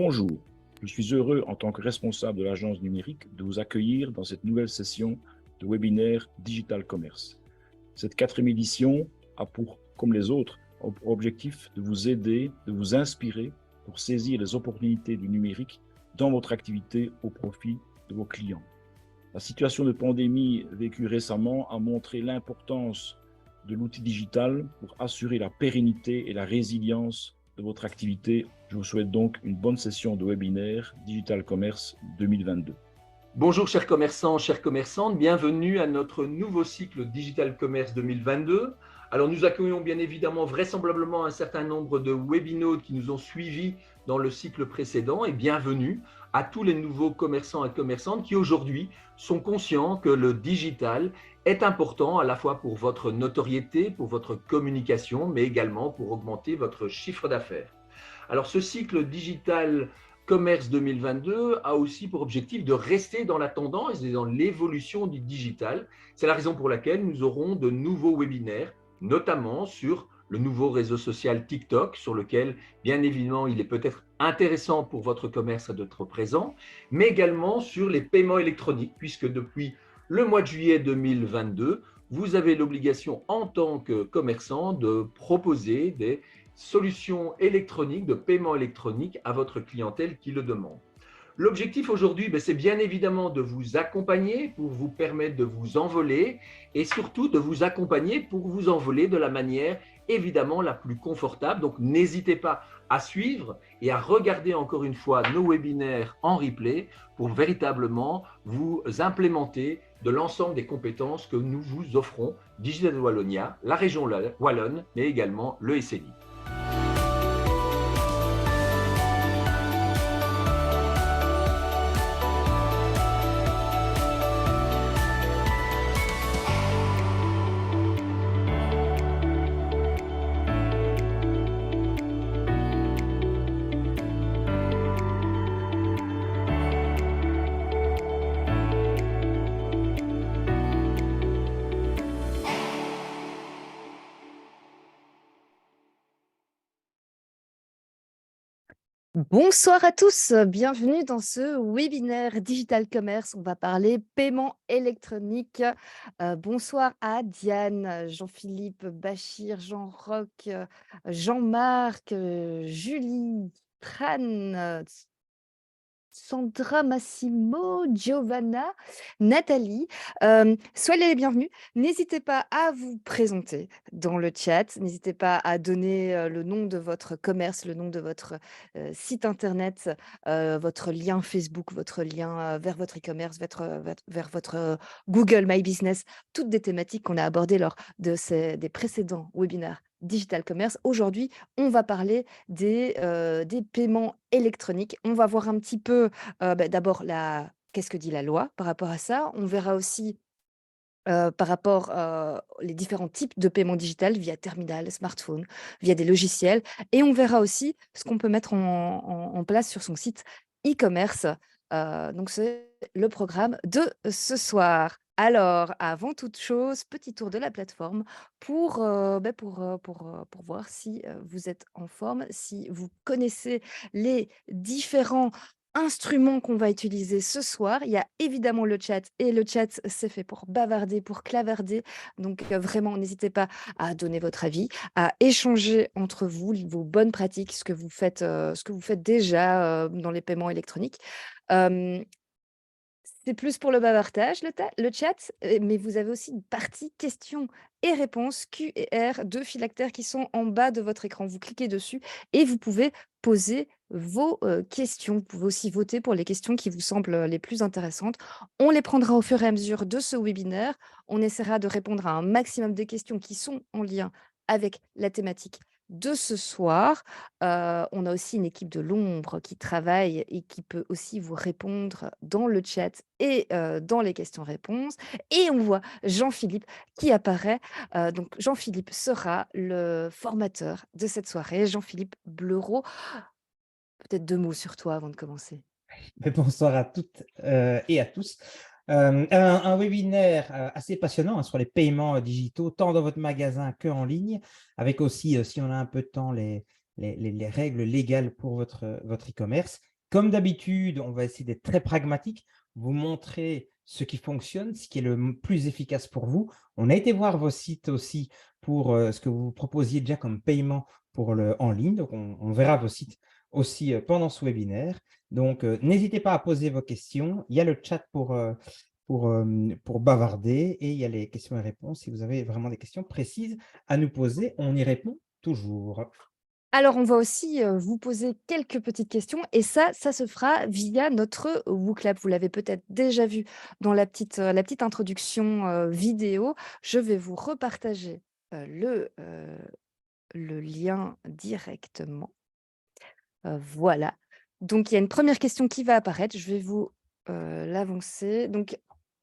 Bonjour, je suis heureux en tant que responsable de l'agence numérique de vous accueillir dans cette nouvelle session de webinaire Digital Commerce. Cette 4e édition a comme les autres, objectif de vous aider, de vous inspirer pour saisir les opportunités du numérique dans votre activité au profit de vos clients. La situation de pandémie vécue récemment a montré l'importance de l'outil digital pour assurer la pérennité et la résilience de votre activité. Je vous souhaite donc une bonne session de webinaire Digital Commerce 2022. Bonjour chers commerçants, chères commerçantes, bienvenue à notre nouveau cycle Digital Commerce 2022. Alors nous accueillons bien évidemment vraisemblablement un certain nombre de webinautes qui nous ont suivis dans le cycle précédent et bienvenue à tous les nouveaux commerçants et commerçantes qui aujourd'hui sont conscients que le digital est important à la fois pour votre notoriété, pour votre communication, mais également pour augmenter votre chiffre d'affaires. Alors ce cycle Digital Commerce 2022 a aussi pour objectif de rester dans la tendance et dans l'évolution du digital. C'est la raison pour laquelle nous aurons de nouveaux webinaires, notamment sur le nouveau réseau social TikTok, sur lequel, bien évidemment, il est peut-être intéressant pour votre commerce d'être présent, mais également sur les paiements électroniques, puisque depuis le mois de juillet 2022, vous avez l'obligation en tant que commerçant de proposer des solutions électroniques, de paiement électronique à votre clientèle qui le demande. L'objectif aujourd'hui, c'est bien évidemment de vous accompagner pour vous permettre de vous envoler et surtout de vous accompagner pour vous envoler de la manière évidemment la plus confortable. Donc n'hésitez pas à suivre et à regarder encore une fois nos webinaires en replay pour véritablement vous implémenter de l'ensemble des compétences que nous vous offrons, Digital Wallonia, la région Wallonne, mais également le SNI. Bonsoir à tous, bienvenue dans ce webinaire Digital Commerce. On va parler paiement électronique. Bonsoir à Diane, Jean-Philippe, Bachir, Jean-Roch, Jean-Marc, Julie, Tran, Sandra, Massimo, Giovanna, Nathalie. Soyez les bienvenus. N'hésitez pas à vous présenter dans le chat. N'hésitez pas à donner le nom de votre commerce, le nom de votre site internet, votre lien Facebook, votre lien vers votre e-commerce, vers votre Google My Business, toutes des thématiques qu'on a abordées lors des précédents webinaires Digital Commerce. Aujourd'hui, on va parler des paiements électroniques. On va voir un petit peu d'abord qu'est-ce que dit la loi par rapport à ça. On verra aussi par rapport les différents types de paiement digital via terminal, smartphone, via des logiciels. Et on verra aussi ce qu'on peut mettre en place sur son site e-commerce. Donc, c'est le programme de ce soir. Alors, avant toute chose, petit tour de la plateforme pour voir si vous êtes en forme, si vous connaissez les différents instruments qu'on va utiliser ce soir. Il y a évidemment le chat et le chat, c'est fait pour bavarder, pour clavarder. Donc, vraiment, n'hésitez pas à donner votre avis, à échanger entre vous vos bonnes pratiques, ce que vous faites déjà dans les paiements électroniques. C'est plus pour le bavardage, le chat, mais vous avez aussi une partie questions et réponses, Q et R, 2 phylactères qui sont en bas de votre écran. Vous cliquez dessus et vous pouvez poser vos questions. Vous pouvez aussi voter pour les questions qui vous semblent les plus intéressantes. On les prendra au fur et à mesure de ce webinaire. On essaiera de répondre à un maximum de questions qui sont en lien avec la thématique de ce soir. On a aussi une équipe de l'ombre qui travaille et qui peut aussi vous répondre dans le chat et dans les questions-réponses. Et on voit Jean-Philippe qui apparaît. Donc Jean-Philippe sera le formateur de cette soirée. Jean-Philippe Bleureau, peut-être 2 mots sur toi avant de commencer. Bonsoir à toutes et à tous. Un webinaire assez passionnant sur les paiements digitaux, tant dans votre magasin qu'en ligne, avec aussi, si on a un peu de temps, les règles légales pour votre e-commerce. Comme d'habitude, on va essayer d'être très pragmatique, vous montrer ce qui fonctionne, ce qui est le plus efficace pour vous. On a été voir vos sites aussi pour ce que vous proposiez déjà comme paiement pour en ligne. Donc, on verra vos sites aussi pendant ce webinaire. Donc, n'hésitez pas à poser vos questions. Il y a le chat pour bavarder et il y a les questions et réponses. Si vous avez vraiment des questions précises à nous poser, on y répond toujours. Alors, on va aussi vous poser quelques petites questions et ça se fera via notre WooClap. Vous l'avez peut-être déjà vu dans la petite introduction vidéo. Je vais vous repartager le lien directement. Voilà. Donc, il y a une première question qui va apparaître. Je vais vous l'avancer. Donc,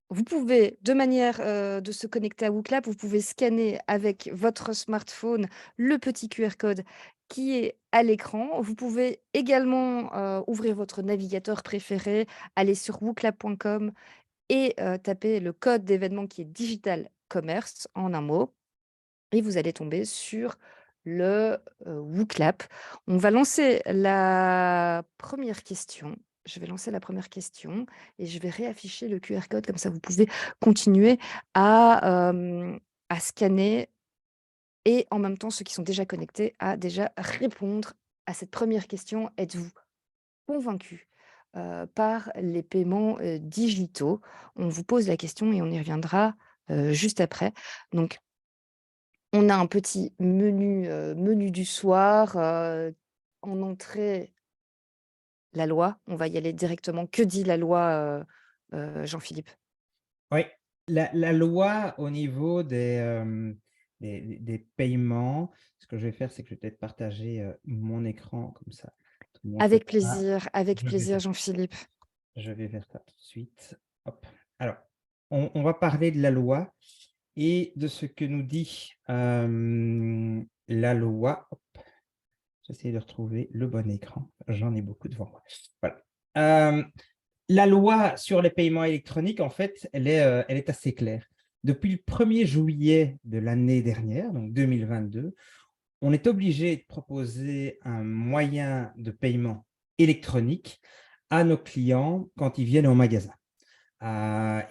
vous pouvez, de manière de se connecter à WooClap, vous pouvez scanner avec votre smartphone le petit QR code qui est à l'écran. Vous pouvez également ouvrir votre navigateur préféré, aller sur wooclap.com et taper le code d'événement qui est Digital Commerce en un mot. Et vous allez tomber sur le WooClap. On va lancer la première question. Je vais lancer la première question et je vais réafficher le QR code, comme ça vous pouvez continuer à scanner et en même temps, ceux qui sont déjà connectés, à déjà répondre à cette première question. Êtes-vous convaincu par les paiements digitaux? On vous pose la question et on y reviendra juste après. Donc, on a un petit menu du soir, en entrée, la loi. On va y aller directement. Que dit la loi, Jean-Philippe? Oui, la loi au niveau des paiements, ce que je vais faire, c'est que je vais peut-être partager mon écran comme ça. Tout le monde peut voir. Avec Je vais plaisir, faire, Jean-Philippe. je vais faire ça tout de suite. Hop. Alors, on va parler de la loi et de ce que nous dit la loi. Hop. J'essaie de retrouver le bon écran. J'en ai beaucoup devant moi. Voilà. La loi sur les paiements électroniques, en fait, elle est assez claire. Depuis le 1er juillet de l'année dernière, donc 2022, on est obligé de proposer un moyen de paiement électronique à nos clients quand ils viennent au magasin.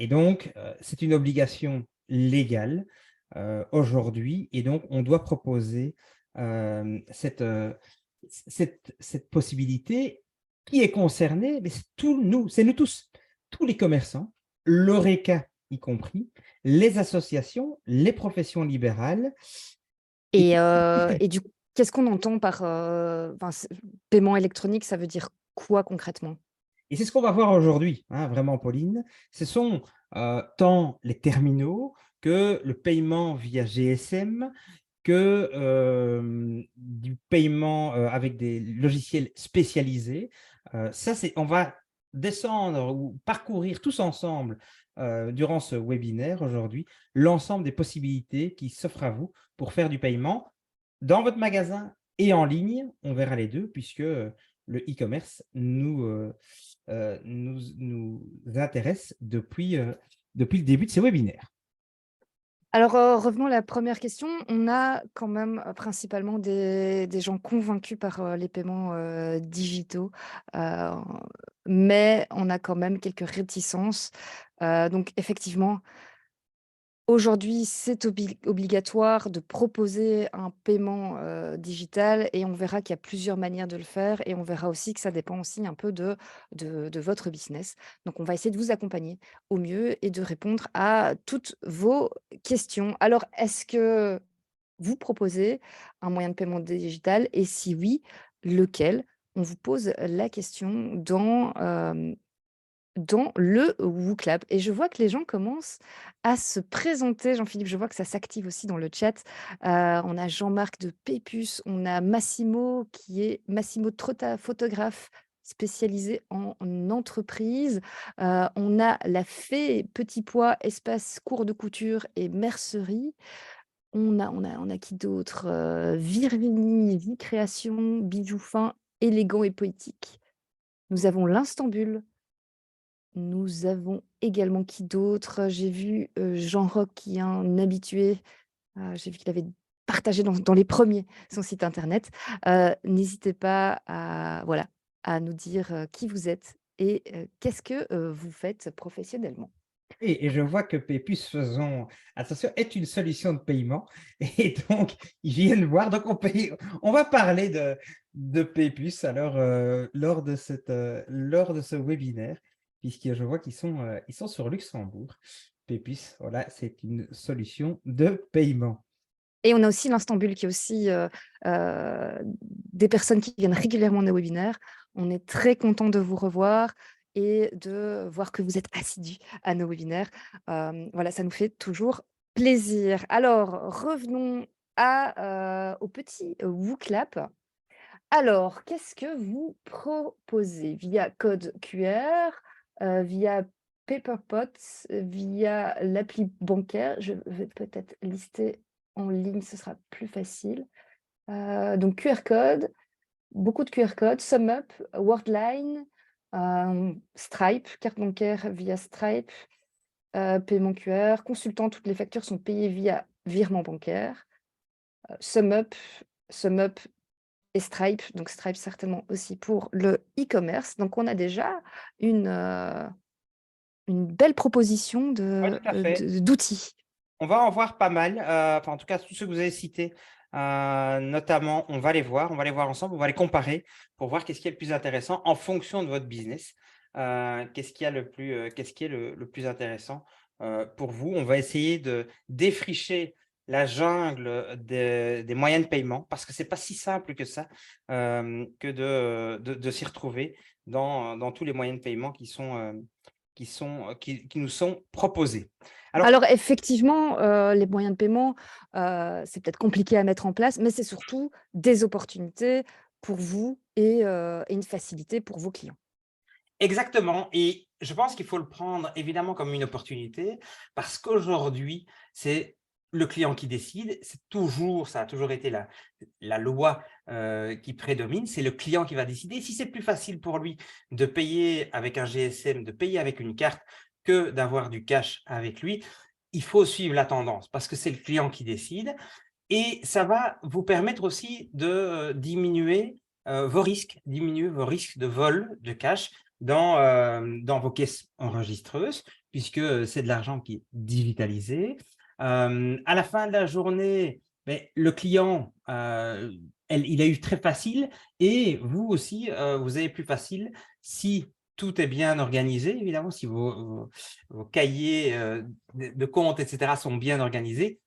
Et donc, c'est une obligation légale aujourd'hui, et donc on doit proposer cette possibilité. Qui est concerné? Mais c'est nous tous, tous les commerçants, l'ORECA y compris, les associations, les professions libérales. Et du coup, qu'est-ce qu'on entend par paiement électronique? Ça veut dire quoi concrètement? Et c'est ce qu'on va voir aujourd'hui, hein, vraiment, Pauline. Ce sont tant les terminaux que le paiement via GSM, que du paiement avec des logiciels spécialisés. On va descendre ou parcourir tous ensemble durant ce webinaire aujourd'hui l'ensemble des possibilités qui s'offrent à vous pour faire du paiement dans votre magasin et en ligne. On verra les deux puisque le e-commerce nous intéresse depuis le début de ces webinaires. Alors, revenons à la première question. On a quand même principalement des gens convaincus par les paiements digitaux, euh, mais on a quand même quelques réticences. Donc, effectivement, aujourd'hui, c'est obligatoire de proposer un paiement digital et on verra qu'il y a plusieurs manières de le faire et on verra aussi que ça dépend aussi un peu de votre business. Donc, on va essayer de vous accompagner au mieux et de répondre à toutes vos questions. Alors, est-ce que vous proposez un moyen de paiement digital et si oui, lequel? On vous pose la question dans le WooClap. Et je vois que les gens commencent à se présenter. Jean-Philippe, je vois que ça s'active aussi dans le chat. On a Jean-Marc de Pépus, on a Massimo qui est Massimo Trotta, photographe spécialisé en entreprise. On a la Fée Petit Pois, espace cours de couture et mercerie. On a qui d'autre? Virginie, vie création, bijoux fins, élégant et poétique. Nous avons l'Instant Bulle. Nous avons également qui d'autre? J'ai vu Jean Roch qui est un habitué. J'ai vu qu'il avait partagé dans les premiers son site internet. N'hésitez pas à voilà, à nous dire qui vous êtes et qu'est-ce que vous faites professionnellement. Et je vois que Pépus faisons attention est une solution de paiement et donc ils viennent voir. Donc on va parler de Pépus alors lors de ce webinaire, puisque je vois ils sont sur Luxembourg. Pépus, voilà, c'est une solution de paiement. Et on a aussi l'Instant Bulle qui est aussi des personnes qui viennent régulièrement à nos webinaires. On est très content de vous revoir et de voir que vous êtes assidus à nos webinaires. Voilà, ça nous fait toujours plaisir. Alors, revenons au petit WooClap. Alors, qu'est-ce que vous proposez via code QR, via Paperpot, via l'appli bancaire? Je vais peut-être lister en ligne, ce sera plus facile. Donc QR code, beaucoup de QR codes, SumUp, Worldline, Stripe, carte bancaire via Stripe, paiement QR, consultant, toutes les factures sont payées via virement bancaire. SumUp et Stripe, donc Stripe certainement aussi pour le e-commerce. Donc on a déjà une belle proposition Oui, tout à fait. d'outils. On va en voir pas mal, enfin en tout cas tous ceux que vous avez cités, notamment on va les voir ensemble, on va les comparer pour voir qu'est-ce qui est le plus intéressant en fonction de votre business. Qu'est-ce qui est le plus intéressant pour vous. On va essayer de défricher la jungle des moyens de paiement parce que ce n'est pas si simple que ça que de s'y retrouver dans tous les moyens de paiement qui nous sont proposés. Alors effectivement, les moyens de paiement, c'est peut-être compliqué à mettre en place, mais c'est surtout des opportunités pour vous et une facilité pour vos clients. Exactement. Et je pense qu'il faut le prendre évidemment comme une opportunité parce qu'aujourd'hui, c'est le client qui décide. Ça a toujours été la loi qui prédomine. C'est le client qui va décider. Si c'est plus facile pour lui de payer avec un GSM, de payer avec une carte que d'avoir du cash avec lui, il faut suivre la tendance parce que c'est le client qui décide. Et ça va vous permettre aussi de diminuer vos risques de vol de cash dans vos caisses enregistreuses, puisque c'est de l'argent qui est digitalisé. À la fin de la journée, le client, il a eu très facile et vous aussi, vous avez plus facile si tout est bien organisé, évidemment, si vos cahiers de compte, etc., sont bien organisés,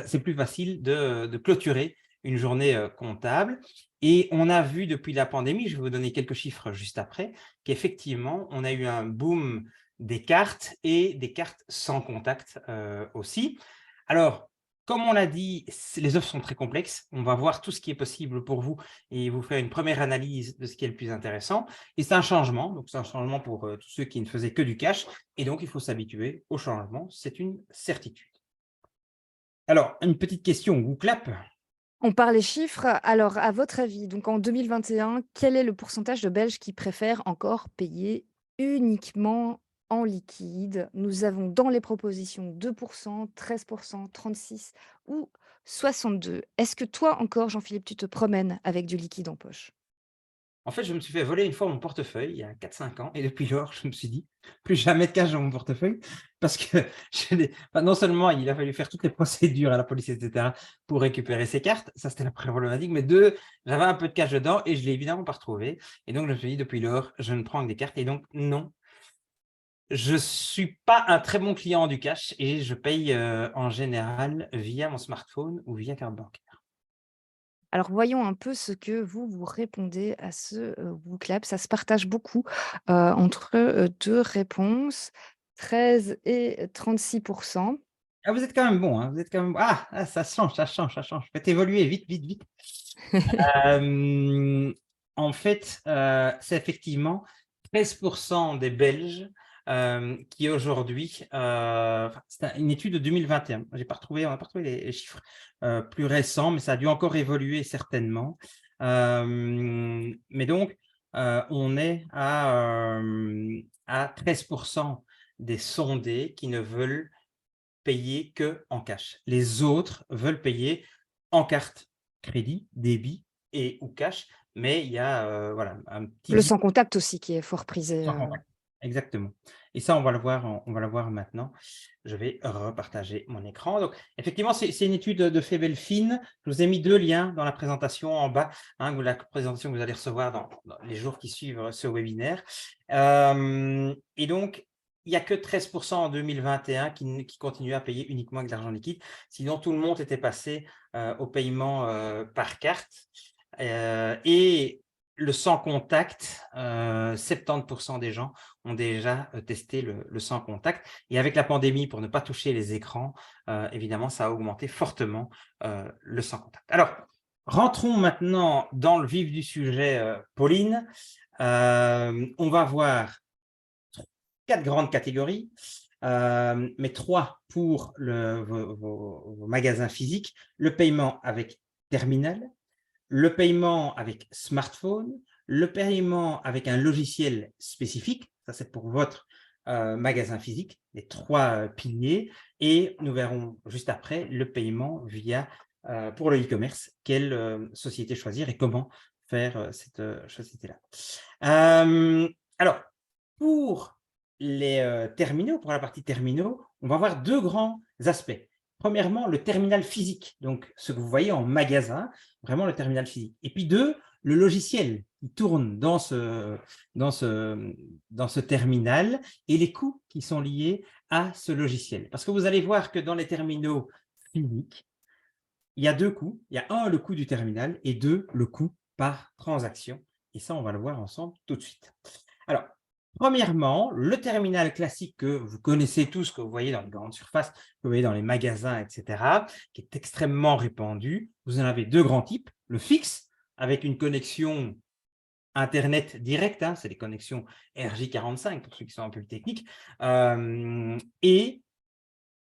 c'est plus facile de clôturer une journée comptable. Et on a vu depuis la pandémie, je vais vous donner quelques chiffres juste après, qu'effectivement, on a eu un boom des cartes et des cartes sans contact aussi. Alors, comme on l'a dit, les offres sont très complexes. On va voir tout ce qui est possible pour vous et vous faire une première analyse de ce qui est le plus intéressant. Et c'est un changement. Donc, c'est un changement pour tous ceux qui ne faisaient que du cash. Et donc, il faut s'habituer au changement. C'est une certitude. Alors, une petite question. WooClap. On parle les chiffres. Alors, à votre avis, donc en 2021, quel est le pourcentage de Belges qui préfèrent encore payer uniquement en liquide? Nous avons dans les propositions 2%, 13%, 36% ou 62%. Est-ce que toi encore, Jean-Philippe, tu te promènes avec du liquide en poche? En fait, je me suis fait voler une fois mon portefeuille il y a 4-5 ans et depuis lors, je me suis dit, plus jamais de cash dans mon portefeuille parce que non seulement il a fallu faire toutes les procédures à la police, etc. pour récupérer ces cartes, ça c'était la première problématique, mais deux, j'avais un peu de cash dedans et je ne l'ai évidemment pas retrouvé. Et donc, je me suis dit, depuis lors, je ne prends que des cartes et donc non, je ne suis pas un très bon client du cash et je paye en général via mon smartphone ou via carte bancaire. Alors, voyons un peu ce que vous répondez à ce WooClap. Ça se partage beaucoup entre deux réponses, 13 et 36%. Ah, vous êtes quand même bon, hein, vous êtes quand même... Ah, ça change. Faites évoluer vite. En fait, c'est effectivement 13% des Belges qui aujourd'hui, c'est une étude de 2021, on n'a pas retrouvé les chiffres plus récents, mais ça a dû encore évoluer certainement. Mais donc, on est à 13% des sondés qui ne veulent payer que en cash. Les autres veulent payer en carte crédit, débit et ou cash, mais il y a voilà, un petit Le sans contact aussi qui est fort prisé. sans contact. Exactement. Et ça, on va le voir maintenant. Je vais repartager mon écran. Donc, effectivement, c'est une étude de Febelfin. Je vous ai mis 2 liens dans la présentation en bas, hein, la présentation que vous allez recevoir dans les jours qui suivent ce webinaire. Et donc, il n'y a que 13% en 2021 qui continuent à payer uniquement avec de l'argent liquide. Sinon, tout le monde était passé au paiement par carte. Et le sans contact, 70% des gens ont déjà testé le sans contact. Et avec la pandémie, pour ne pas toucher les écrans, évidemment, ça a augmenté fortement le sans contact. Alors, rentrons maintenant dans le vif du sujet, Pauline. On va voir 4 grandes catégories, mais 3 pour vos magasins physiques. Le paiement avec terminal, le paiement avec smartphone, le paiement avec un logiciel spécifique, ça c'est pour votre magasin physique, les 3 piliers, et nous verrons juste après le paiement via, pour le e-commerce, quelle société choisir et comment faire cette société-là. Alors, pour les terminaux, pour la partie terminaux, on va voir 2 grands aspects. Premièrement, le terminal physique, donc ce que vous voyez en magasin, vraiment le terminal physique. Et puis 2, le logiciel qui tourne dans ce terminal et les coûts qui sont liés à ce logiciel. Parce que vous allez voir que dans les terminaux physiques, il y a 2 coûts. Il y a 1, le coût du terminal, et 2, le coût par transaction. Et ça, on va le voir ensemble tout de suite. Alors, premièrement, le terminal classique que vous connaissez tous, que vous voyez dans les grandes surfaces, que vous voyez dans les magasins, etc., qui est extrêmement répandu. Vous en avez 2 grands types. Le fixe, avec une connexion Internet direct, hein, c'est les connexions RJ45 pour ceux qui sont un peu plus techniques. Et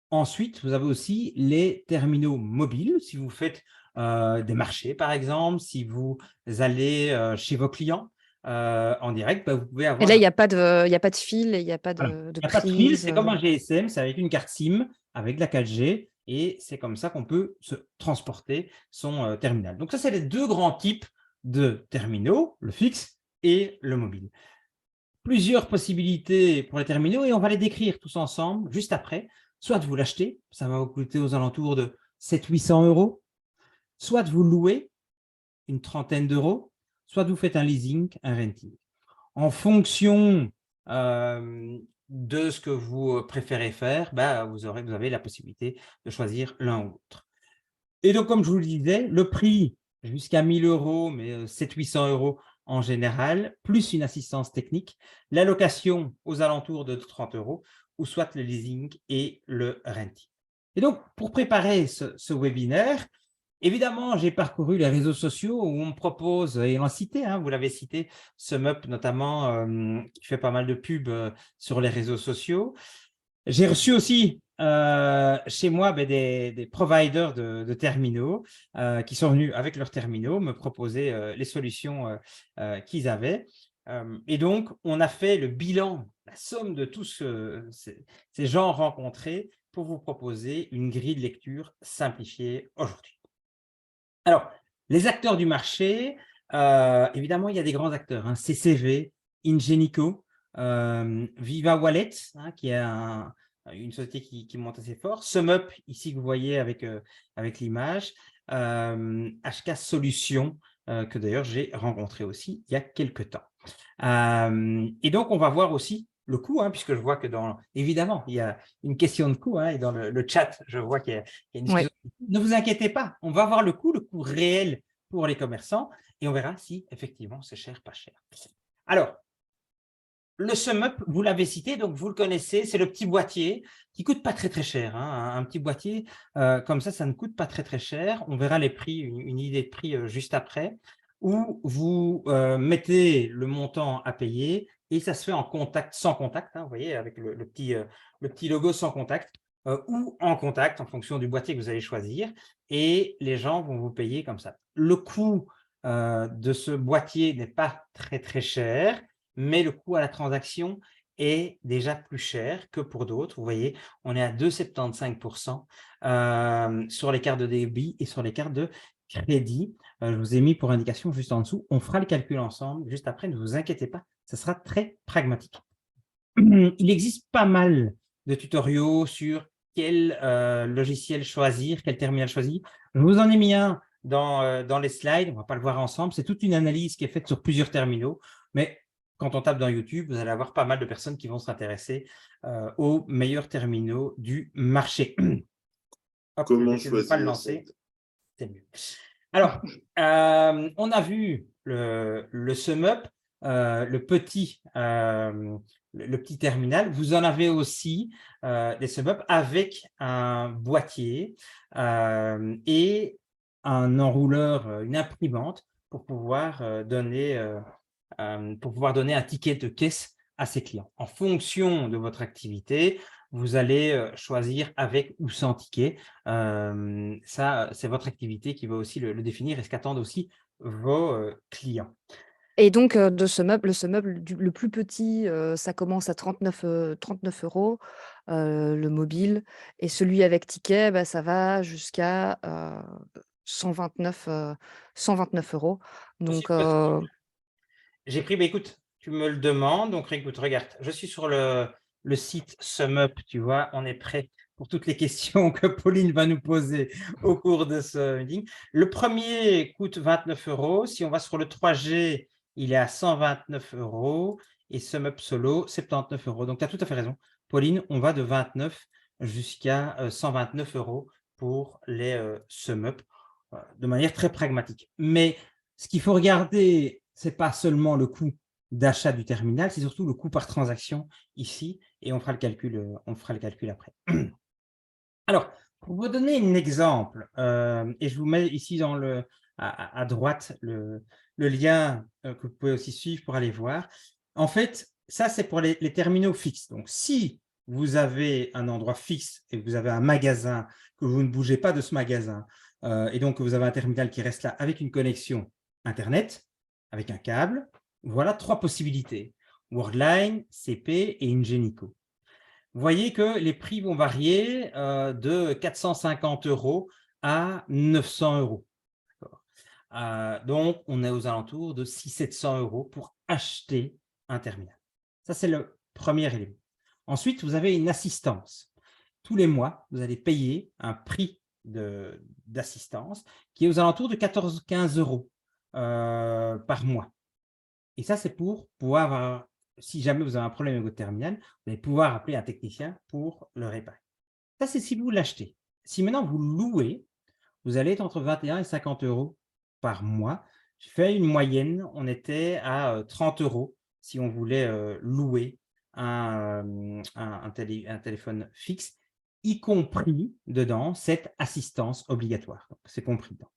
ensuite, vous avez aussi les terminaux mobiles. Si vous faites des marchés, par exemple, si vous allez chez vos clients, en direct, vous pouvez avoir… Et là, il n'y a pas de fil, il n'y a pas Voilà. de Il n'y a pas de fil, prise. c'est comme un GSM, c'est avec une carte SIM, avec de la 4G, et c'est comme ça qu'on peut se transporter son terminal. Donc ça, c'est les 2 grands types de terminaux, le fixe et le mobile. Plusieurs possibilités pour les terminaux, et on va les décrire tous ensemble juste après. Soit vous l'achetez, ça va vous coûter aux alentours de 700-800 €, soit vous louez, une trentaine d'euros, soit vous faites un leasing, un renting. En fonction de ce que vous préférez faire, vous avez la possibilité de choisir l'un ou l'autre. Et donc, comme je vous le disais, le prix jusqu'à 1 000 €, mais 700-800 € en général, plus une assistance technique, la location aux alentours de 30 €, ou soit le leasing et le renting. Et donc, pour préparer ce webinaire, évidemment, j'ai parcouru les réseaux sociaux où on me propose, et on l'a cité, hein, vous l'avez cité, SumUp notamment, qui fait pas mal de pubs sur les réseaux sociaux. J'ai reçu aussi chez moi des providers de terminaux qui sont venus avec leurs terminaux me proposer les solutions qu'ils avaient. Et donc, on a fait le bilan, la somme de tous ces gens rencontrés pour vous proposer une grille de lecture simplifiée aujourd'hui. Alors, les acteurs du marché, évidemment, il y a des grands acteurs, hein, CCV, Ingenico, Viva Wallet, hein, qui est une société qui monte assez fort, SumUp, ici que vous voyez avec l'image, HK Solutions, que d'ailleurs j'ai rencontré aussi il y a quelques temps. Et donc, on va voir aussi le coût, hein, puisque je vois que évidemment, il y a une question de coût, hein, et dans le chat, je vois qu'il y a une discussion. Ne vous inquiétez pas, on va voir le coût réel pour les commerçants, et on verra si effectivement c'est cher, pas cher. Alors, le SumUp, vous l'avez cité, donc vous le connaissez, c'est le petit boîtier qui ne coûte pas très cher, hein, un petit boîtier comme ça ne coûte pas très cher. On verra les prix, une idée de prix juste après, où vous mettez le montant à payer et ça se fait en contact, sans contact, hein, vous voyez, avec le petit logo sans contact, ou en contact en fonction du boîtier que vous allez choisir, et les gens vont vous payer comme ça. Le coût de ce boîtier n'est pas très cher, mais le coût à la transaction est déjà plus cher que pour d'autres. Vous voyez, on est à 2,75% sur les cartes de débit et sur les cartes de crédit. Je vous ai mis pour indication juste en dessous. On fera le calcul ensemble juste après, ne vous inquiétez pas, ça sera très pragmatique. Il existe pas mal de tutoriaux sur quel logiciel choisir, quel terminal choisir. Je vous en ai mis un dans les slides, on ne va pas le voir ensemble. C'est toute une analyse qui est faite sur plusieurs terminaux, mais quand on tape dans YouTube, vous allez avoir pas mal de personnes qui vont s'intéresser aux meilleurs terminaux du marché. Hop, Comment je ne vais pas le choisir lancer, c'est mieux. Alors, on a vu le SumUp, le petit terminal. Vous en avez aussi des SumUp avec un boîtier et un enrouleur, une imprimante pour pouvoir donner un ticket de caisse à ses clients. En fonction de votre activité, vous allez choisir avec ou sans ticket. Ça, c'est votre activité qui va aussi le définir et ce qu'attendent aussi vos clients. Et donc, le SumUp le plus petit, ça commence à 39 €, le mobile, et celui avec ticket, bah, ça va jusqu'à 129 €. Donc, J'ai pris, écoute, tu me le demandes, donc écoute, regarde, je suis sur le site SumUp, tu vois, on est prêt pour toutes les questions que Pauline va nous poser au cours de ce meeting. Le premier coûte 29 €. Si on va sur le 3G, il est à 129 € et SumUp Solo, 79 €. Donc, tu as tout à fait raison. Pauline, on va de 29 jusqu'à 129 € pour les SumUp de manière très pragmatique. Mais ce qu'il faut regarder, ce n'est pas seulement le coût d'achat du terminal, c'est surtout le coût par transaction ici, et on fera le calcul après. Alors, pour vous donner un exemple, et je vous mets ici à droite le lien que vous pouvez aussi suivre pour aller voir. En fait, ça, c'est pour les terminaux fixes. Donc, si vous avez un endroit fixe et que vous avez un magasin, que vous ne bougez pas de ce magasin, et donc que vous avez un terminal qui reste là avec une connexion Internet, avec un câble, voilà 3 possibilités. Worldline, CP et Ingenico. Vous voyez que les prix vont varier de 450 € à 900 €. Donc, on est aux alentours de 600-700 € pour acheter un terminal. Ça, c'est le premier élément. Ensuite, vous avez une assistance. Tous les mois, vous allez payer un prix d'assistance qui est aux alentours de 14-15 € par mois. Et ça, c'est pour pouvoir avoir, si jamais vous avez un problème avec votre terminal, vous allez pouvoir appeler un technicien pour le réparer. Ça, c'est si vous l'achetez. Si maintenant vous louez, vous allez être entre 21 et 50 € par mois. Je fais une moyenne, on était à 30 € si on voulait louer un téléphone fixe, y compris dedans cette assistance obligatoire. C'est compris dedans.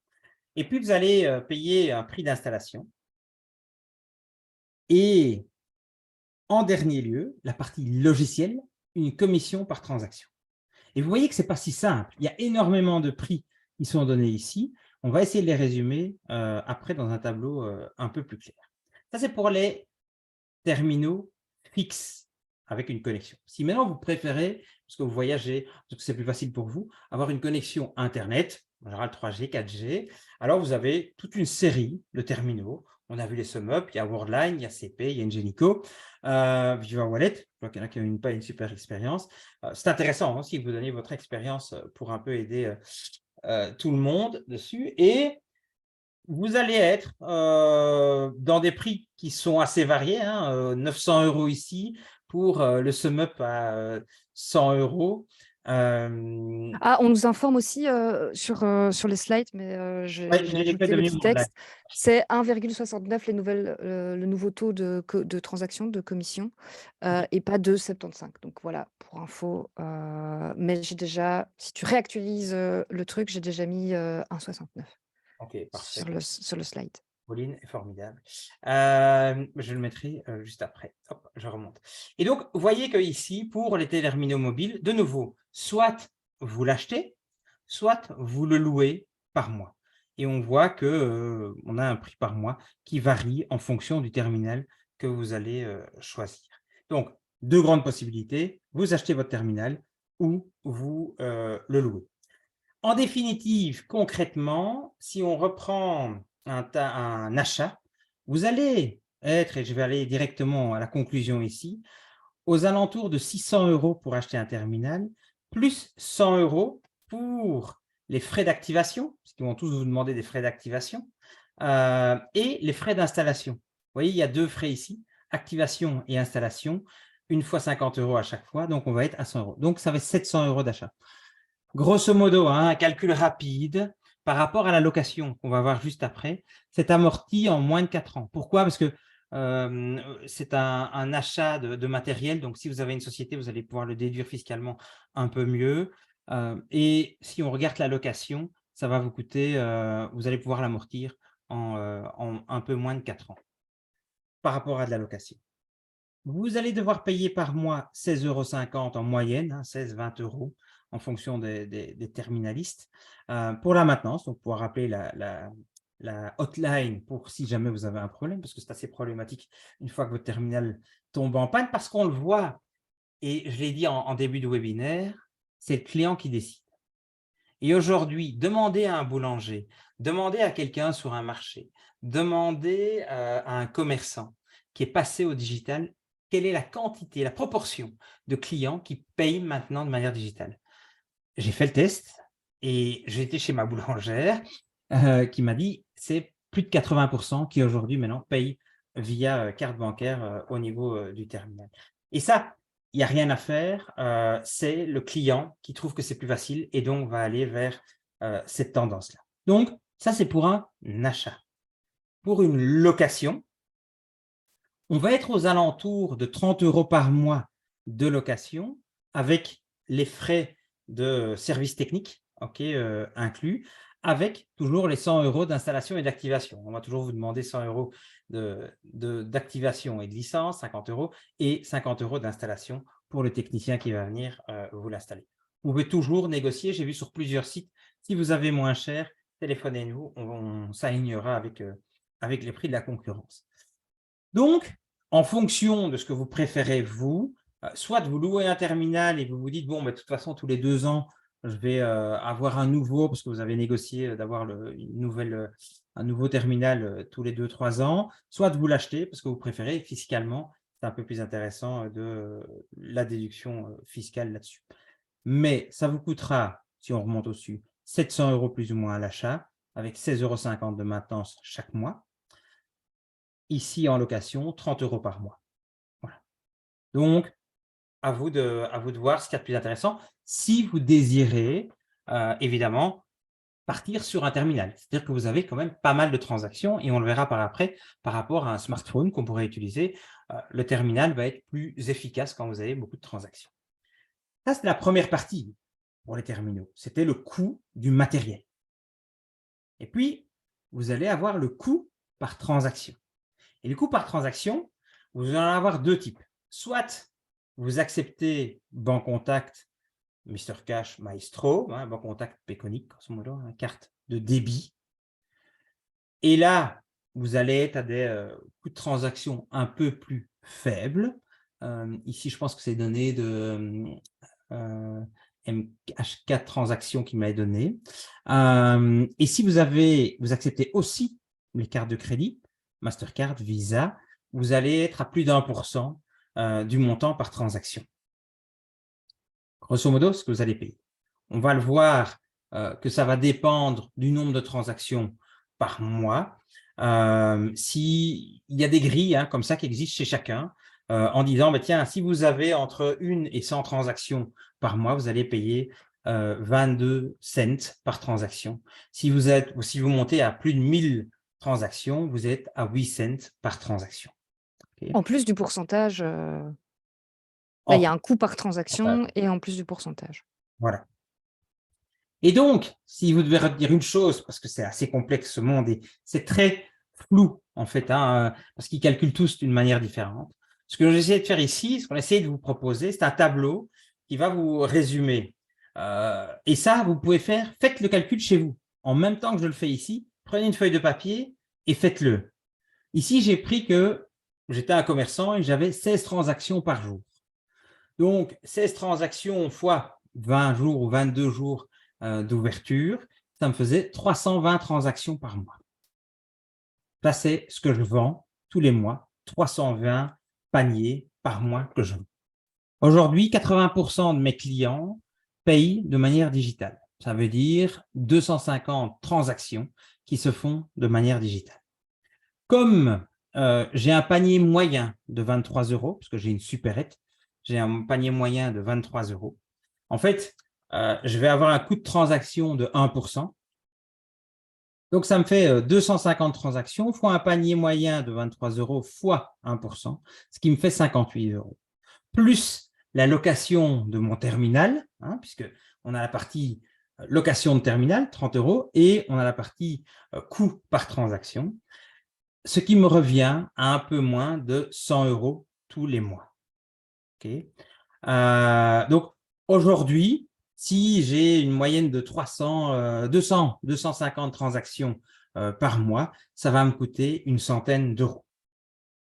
Et puis, vous allez payer un prix d'installation. Et en dernier lieu, la partie logicielle, une commission par transaction. Et vous voyez que ce n'est pas si simple. Il y a énormément de prix qui sont donnés ici. On va essayer de les résumer après dans un tableau un peu plus clair. Ça, c'est pour les terminaux fixes avec une connexion. Si maintenant vous préférez, parce que vous voyagez, parce que c'est plus facile pour vous, avoir une connexion Internet, en général 3G, 4G, alors vous avez toute une série de terminaux. On a vu les SumUp, il y a Worldline, il y a CP, il y a Ingenico, Viva Wallet, je vois qu'il y en a qui n'ont pas une super expérience. C'est intéressant aussi que vous donniez votre expérience pour un peu aider tout le monde dessus. Et vous allez être dans des prix qui sont assez variés, 900 € ici pour le SumUp à 100 €. Ah, on nous informe aussi sur les slides, mais j'ai ajouté le petit texte. C'est 1,69 le nouveau taux de transaction, de commission, et pas 2,75. Donc voilà, pour info. Mais j'ai déjà, si tu réactualises le truc, j'ai déjà mis 1,69 sur le slide. Pauline est formidable. Je le mettrai juste après. Hop, je remonte. Et donc, vous voyez qu'ici, pour les terminaux mobiles, de nouveau, soit vous l'achetez, soit vous le louez par mois. Et on voit qu'on a un prix par mois qui varie en fonction du terminal que vous allez choisir. Donc, 2 grandes possibilités. Vous achetez votre terminal ou vous le louez. En définitive, concrètement, si on reprend un achat, vous allez être, et je vais aller directement à la conclusion ici, aux alentours de 600 € pour acheter un terminal, plus 100 € pour les frais d'activation, parce qu'ils vont tous vous demander des frais d'activation, et les frais d'installation. Vous voyez, il y a 2 frais ici, activation et installation, une fois 50 € à chaque fois, donc on va être à 100 €. Donc, ça va être 700 € d'achat. Grosso modo, un calcul rapide par rapport à la location qu'on va voir juste après, c'est amorti en moins de 4 ans. Pourquoi? Parce que c'est un achat de matériel, donc si vous avez une société, vous allez pouvoir le déduire fiscalement un peu mieux. Et si on regarde la location, ça va vous coûter, vous allez pouvoir l'amortir en un peu moins de 4 ans par rapport à de la location. Vous allez devoir payer par mois 16,50 € en moyenne, 16-20 € en fonction des terminalistes pour la maintenance. Donc, pouvoir appeler la hotline pour si jamais vous avez un problème, parce que c'est assez problématique une fois que votre terminal tombe en panne, parce qu'on le voit, et je l'ai dit en début de webinaire, c'est le client qui décide. Et aujourd'hui, demandez à un boulanger, demandez à quelqu'un sur un marché, demandez à un commerçant qui est passé au digital, quelle est la quantité, la proportion de clients qui payent maintenant de manière digitale. J'ai fait le test et j'ai été chez ma boulangère qui m'a dit c'est plus de 80% qui aujourd'hui maintenant payent via carte bancaire au niveau du terminal. Et ça, il n'y a rien à faire, c'est le client qui trouve que c'est plus facile et donc va aller vers cette tendance-là. Donc, ça, c'est pour un achat. Pour une location, on va être aux alentours de 30 € par mois de location avec les frais de service technique inclus, avec toujours les 100 € d'installation et d'activation. On va toujours vous demander 100 € d'activation et de licence, 50 € et 50 € d'installation pour le technicien qui va venir vous l'installer. Vous pouvez toujours négocier, j'ai vu sur plusieurs sites, si vous avez moins cher, téléphonez-nous, on s'alignera avec les prix de la concurrence. Donc, en fonction de ce que vous préférez, vous, soit vous louez un terminal et vous vous dites, bon, de toute façon, tous les 2 ans, je vais avoir un nouveau, parce que vous avez négocié d'avoir un nouveau terminal tous les 2-3 ans, soit vous l'achetez parce que vous préférez, fiscalement, c'est un peu plus intéressant de la déduction fiscale là-dessus. Mais ça vous coûtera, si on remonte au-dessus, 700 € plus ou moins à l'achat, avec 16,50 € de maintenance chaque mois. Ici, en location, 30 € par mois. Voilà. Donc, à vous de voir ce qu'il y a de plus intéressant si vous désirez, évidemment, partir sur un terminal. C'est-à-dire que vous avez quand même pas mal de transactions et on le verra par après, par rapport à un smartphone qu'on pourrait utiliser, le terminal va être plus efficace quand vous avez beaucoup de transactions. Ça, c'est la première partie pour les terminaux. C'était le coût du matériel. Et puis, vous allez avoir le coût par transaction. Et du coup, par transaction, vous allez en avoir 2 types. Soit vous acceptez Bancontact, Mr Cash, Maestro, Bancontact, Payconiq, grosso modo, carte de débit. Et là, vous allez être à des coûts de transaction un peu plus faibles. Ici, je pense que c'est donné de MH4 transactions qui m'avait donné. Et si vous acceptez aussi les cartes de crédit, Mastercard, Visa, vous allez être à plus d'1% du montant par transaction. Grosso modo, ce que vous allez payer. On va le voir que ça va dépendre du nombre de transactions par mois. S'il y a des grilles comme ça qui existent chez chacun, en disant, tiens, si vous avez entre 1 et 100 transactions par mois, vous allez payer 22 cents par transaction. Si vous montez à plus de 1000 transactions, vous êtes à 8 cents par transaction. Okay. En plus du pourcentage, il y a un coût par transaction et en plus du pourcentage. Voilà. Et donc, si vous devez retenir une chose, parce que c'est assez complexe ce monde et c'est très flou en fait, parce qu'ils calculent tous d'une manière différente. Ce que j'essaie de faire ici, ce qu'on essaie de vous proposer, c'est un tableau qui va vous résumer. Et ça, vous pouvez faites le calcul chez vous. En même temps que je le fais ici, prenez une feuille de papier et faites-le. Ici, j'ai pris que j'étais un commerçant et j'avais 16 transactions par jour. Donc, 16 transactions fois 20 jours ou 22 jours d'ouverture, ça me faisait 320 transactions par mois. Ça, c'est ce que je vends tous les mois, 320 paniers par mois que je vends. Aujourd'hui, 80% de mes clients payent de manière digitale. Ça veut dire 250 transactions qui se font de manière digitale. Comme j'ai un panier moyen de 23 €, parce que j'ai une supérette, j'ai un panier moyen de 23 €. En fait, je vais avoir un coût de transaction de 1%. Donc, ça me fait 250 transactions fois un panier moyen de 23 € fois 1%, ce qui me fait 58 €. Plus la location de mon terminal, hein, puisqu'on a la partie location de terminal, 30 €, et on a la partie coût par transaction, ce qui me revient à un peu moins de 100 € tous les mois. Okay. Donc, aujourd'hui, si j'ai une moyenne de 250 transactions par mois, ça va me coûter une centaine d'euros.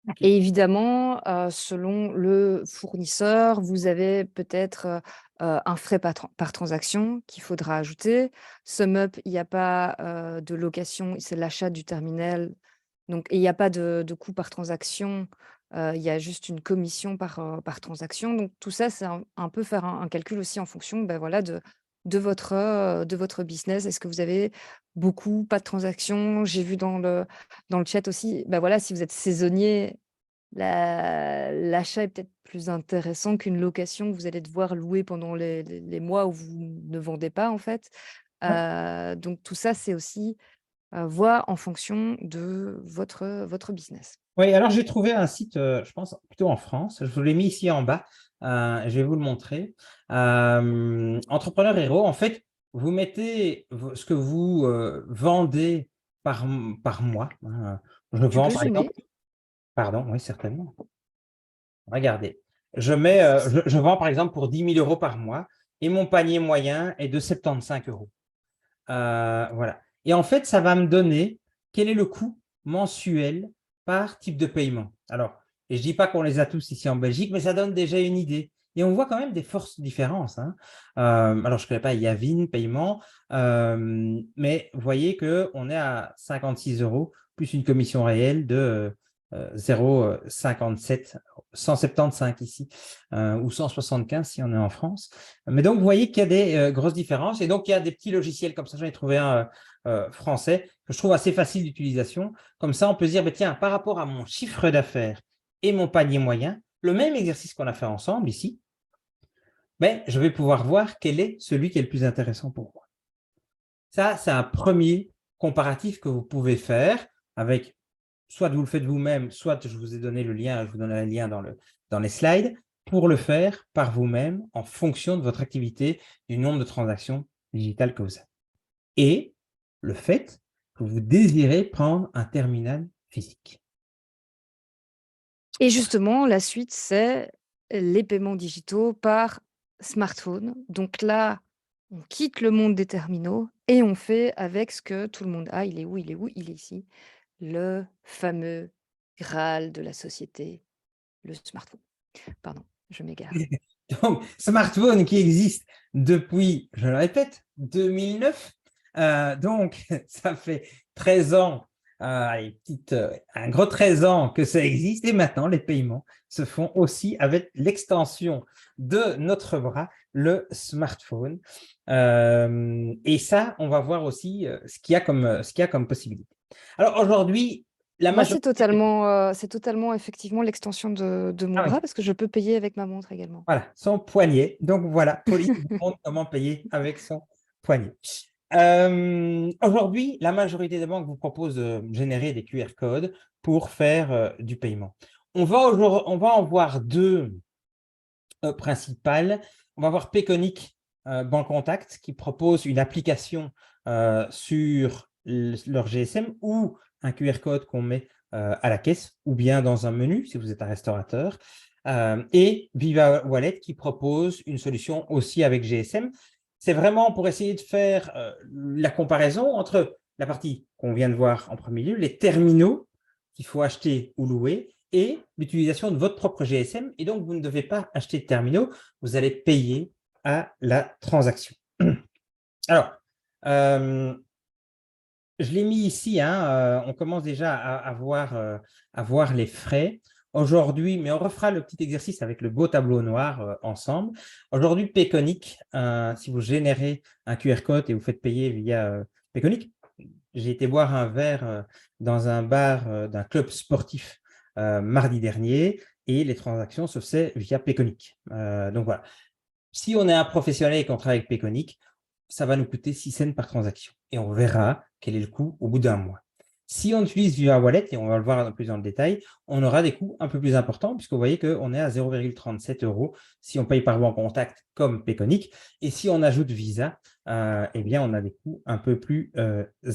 Okay. Et évidemment, selon le fournisseur, vous avez peut-être un frais par transaction qu'il faudra ajouter. SumUp, il n'y a pas de location, c'est l'achat du terminal. Donc, et il n'y a pas de coût par transaction, il y a juste une commission par transaction. Donc, tout ça, c'est un peu faire un calcul aussi en fonction ben, voilà, de votre business. Est-ce que vous avez beaucoup, pas de transactions? J'ai vu dans le chat aussi, ben voilà, si vous êtes saisonnier, l'achat est peut-être plus intéressant qu'une location que vous allez devoir louer pendant les mois où vous ne vendez pas, en fait. Ouais. Donc tout ça, c'est aussi voir en fonction de votre business. Oui, alors j'ai trouvé un site, je pense, plutôt en France. Je vous l'ai mis ici en bas. Je vais vous le montrer. Entrepreneur Hero, en fait, vous mettez ce que vous vendez par mois. Hein. Je Tu vends, peux par zoomer? exemple, pardon, oui, certainement. Regardez, je vends par exemple pour 10 000 € par mois et mon panier moyen est de 75 €. Voilà. Et en fait, ça va me donner quel est le coût mensuel par type de paiement. Alors, et je ne dis pas qu'on les a tous ici en Belgique, mais ça donne déjà une idée. Et on voit quand même des forces différences. Hein. Alors, je ne connais pas Yavin Paiement, mais vous voyez qu'on est à 56 € plus une commission réelle de 0,57, 175 ici, ou 175 si on est en France. Mais donc, vous voyez qu'il y a des grosses différences. Et donc, il y a des petits logiciels comme ça. J'en ai trouvé un français que je trouve assez facile d'utilisation. Comme ça, on peut se dire, bah, tiens, par rapport à mon chiffre d'affaires et mon panier moyen, le même exercice qu'on a fait ensemble ici, ben, je vais pouvoir voir quel est celui qui est le plus intéressant pour moi. Ça, c'est un premier comparatif que vous pouvez faire avec, soit vous le faites vous-même, soit je vous ai donné le lien, je vous donne le lien dans les slides, pour le faire par vous-même en fonction de votre activité, du nombre de transactions digitales que vous avez. Et le fait que vous désirez prendre un terminal physique. Et justement, la suite, c'est les paiements digitaux par smartphone. Donc là, on quitte le monde des terminaux et on fait avec ce que tout le monde a. Il est où? Il est où? Il est ici. Le fameux Graal de la société, le smartphone. Pardon, je m'égare. Donc, smartphone qui existe depuis, je le répète, 2009. Donc, ça fait 13 ans, un gros 13 ans que ça existe. Et maintenant, les paiements se font aussi avec l'extension de notre bras, le smartphone. Et ça, on va voir aussi ce qu'il y a comme possibilité. Alors, aujourd'hui, la Moi, majorité… c'est totalement effectivement l'extension de mon Ah oui. bras parce que je peux payer avec ma montre également. Voilà, son poignet. Donc voilà, Pauline vous montre comment payer avec son poignet. Aujourd'hui, la majorité des banques vous proposent de générer des QR codes pour faire du paiement. On va en voir deux principales. On va voir Payconiq Bancontact qui propose une application sur leur GSM ou un QR code qu'on met à la caisse ou bien dans un menu si vous êtes un restaurateur. Et Viva Wallet qui propose une solution aussi avec GSM. C'est vraiment pour essayer de faire la comparaison entre la partie qu'on vient de voir en premier lieu, les terminaux qu'il faut acheter ou louer, et l'utilisation de votre propre GSM. Et donc, vous ne devez pas acheter de terminaux, vous allez payer à la transaction. Alors, je l'ai mis ici, hein, on commence déjà à voir les frais. Aujourd'hui, mais on refera le petit exercice avec le beau tableau noir ensemble. Aujourd'hui, Payconic, si vous générez un QR code et vous faites payer via Payconic, j'ai été boire un verre dans un bar d'un club sportif mardi dernier et les transactions se faisaient via Payconic. Donc voilà. Si on est un professionnel et qu'on travaille avec Payconic, ça va nous coûter 6 cents par transaction. Et on verra quel est le coût au bout d'un mois. Si on utilise Viva Wallet, et on va le voir un peu plus dans le détail, on aura des coûts un peu plus importants, puisque vous voyez qu'on est à 0,37 € si on paye par banque contact comme Payconic. Et si on ajoute Visa, eh bien, on a des coûts un peu plus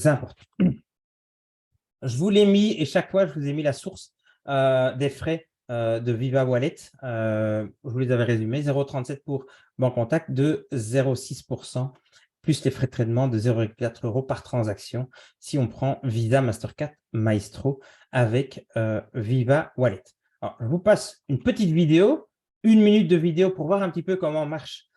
importants. Je vous l'ai mis, et chaque fois, je vous ai mis la source des frais de Viva Wallet. Je vous les avais résumés. 0,37 pour banque contact, de 0,6%, plus les frais de traitement de 0,4 € par transaction si on prend Visa, Mastercard, Maestro avec Viva Wallet. Alors, je vous passe une petite vidéo, 1 minute de vidéo pour voir un petit peu comment marche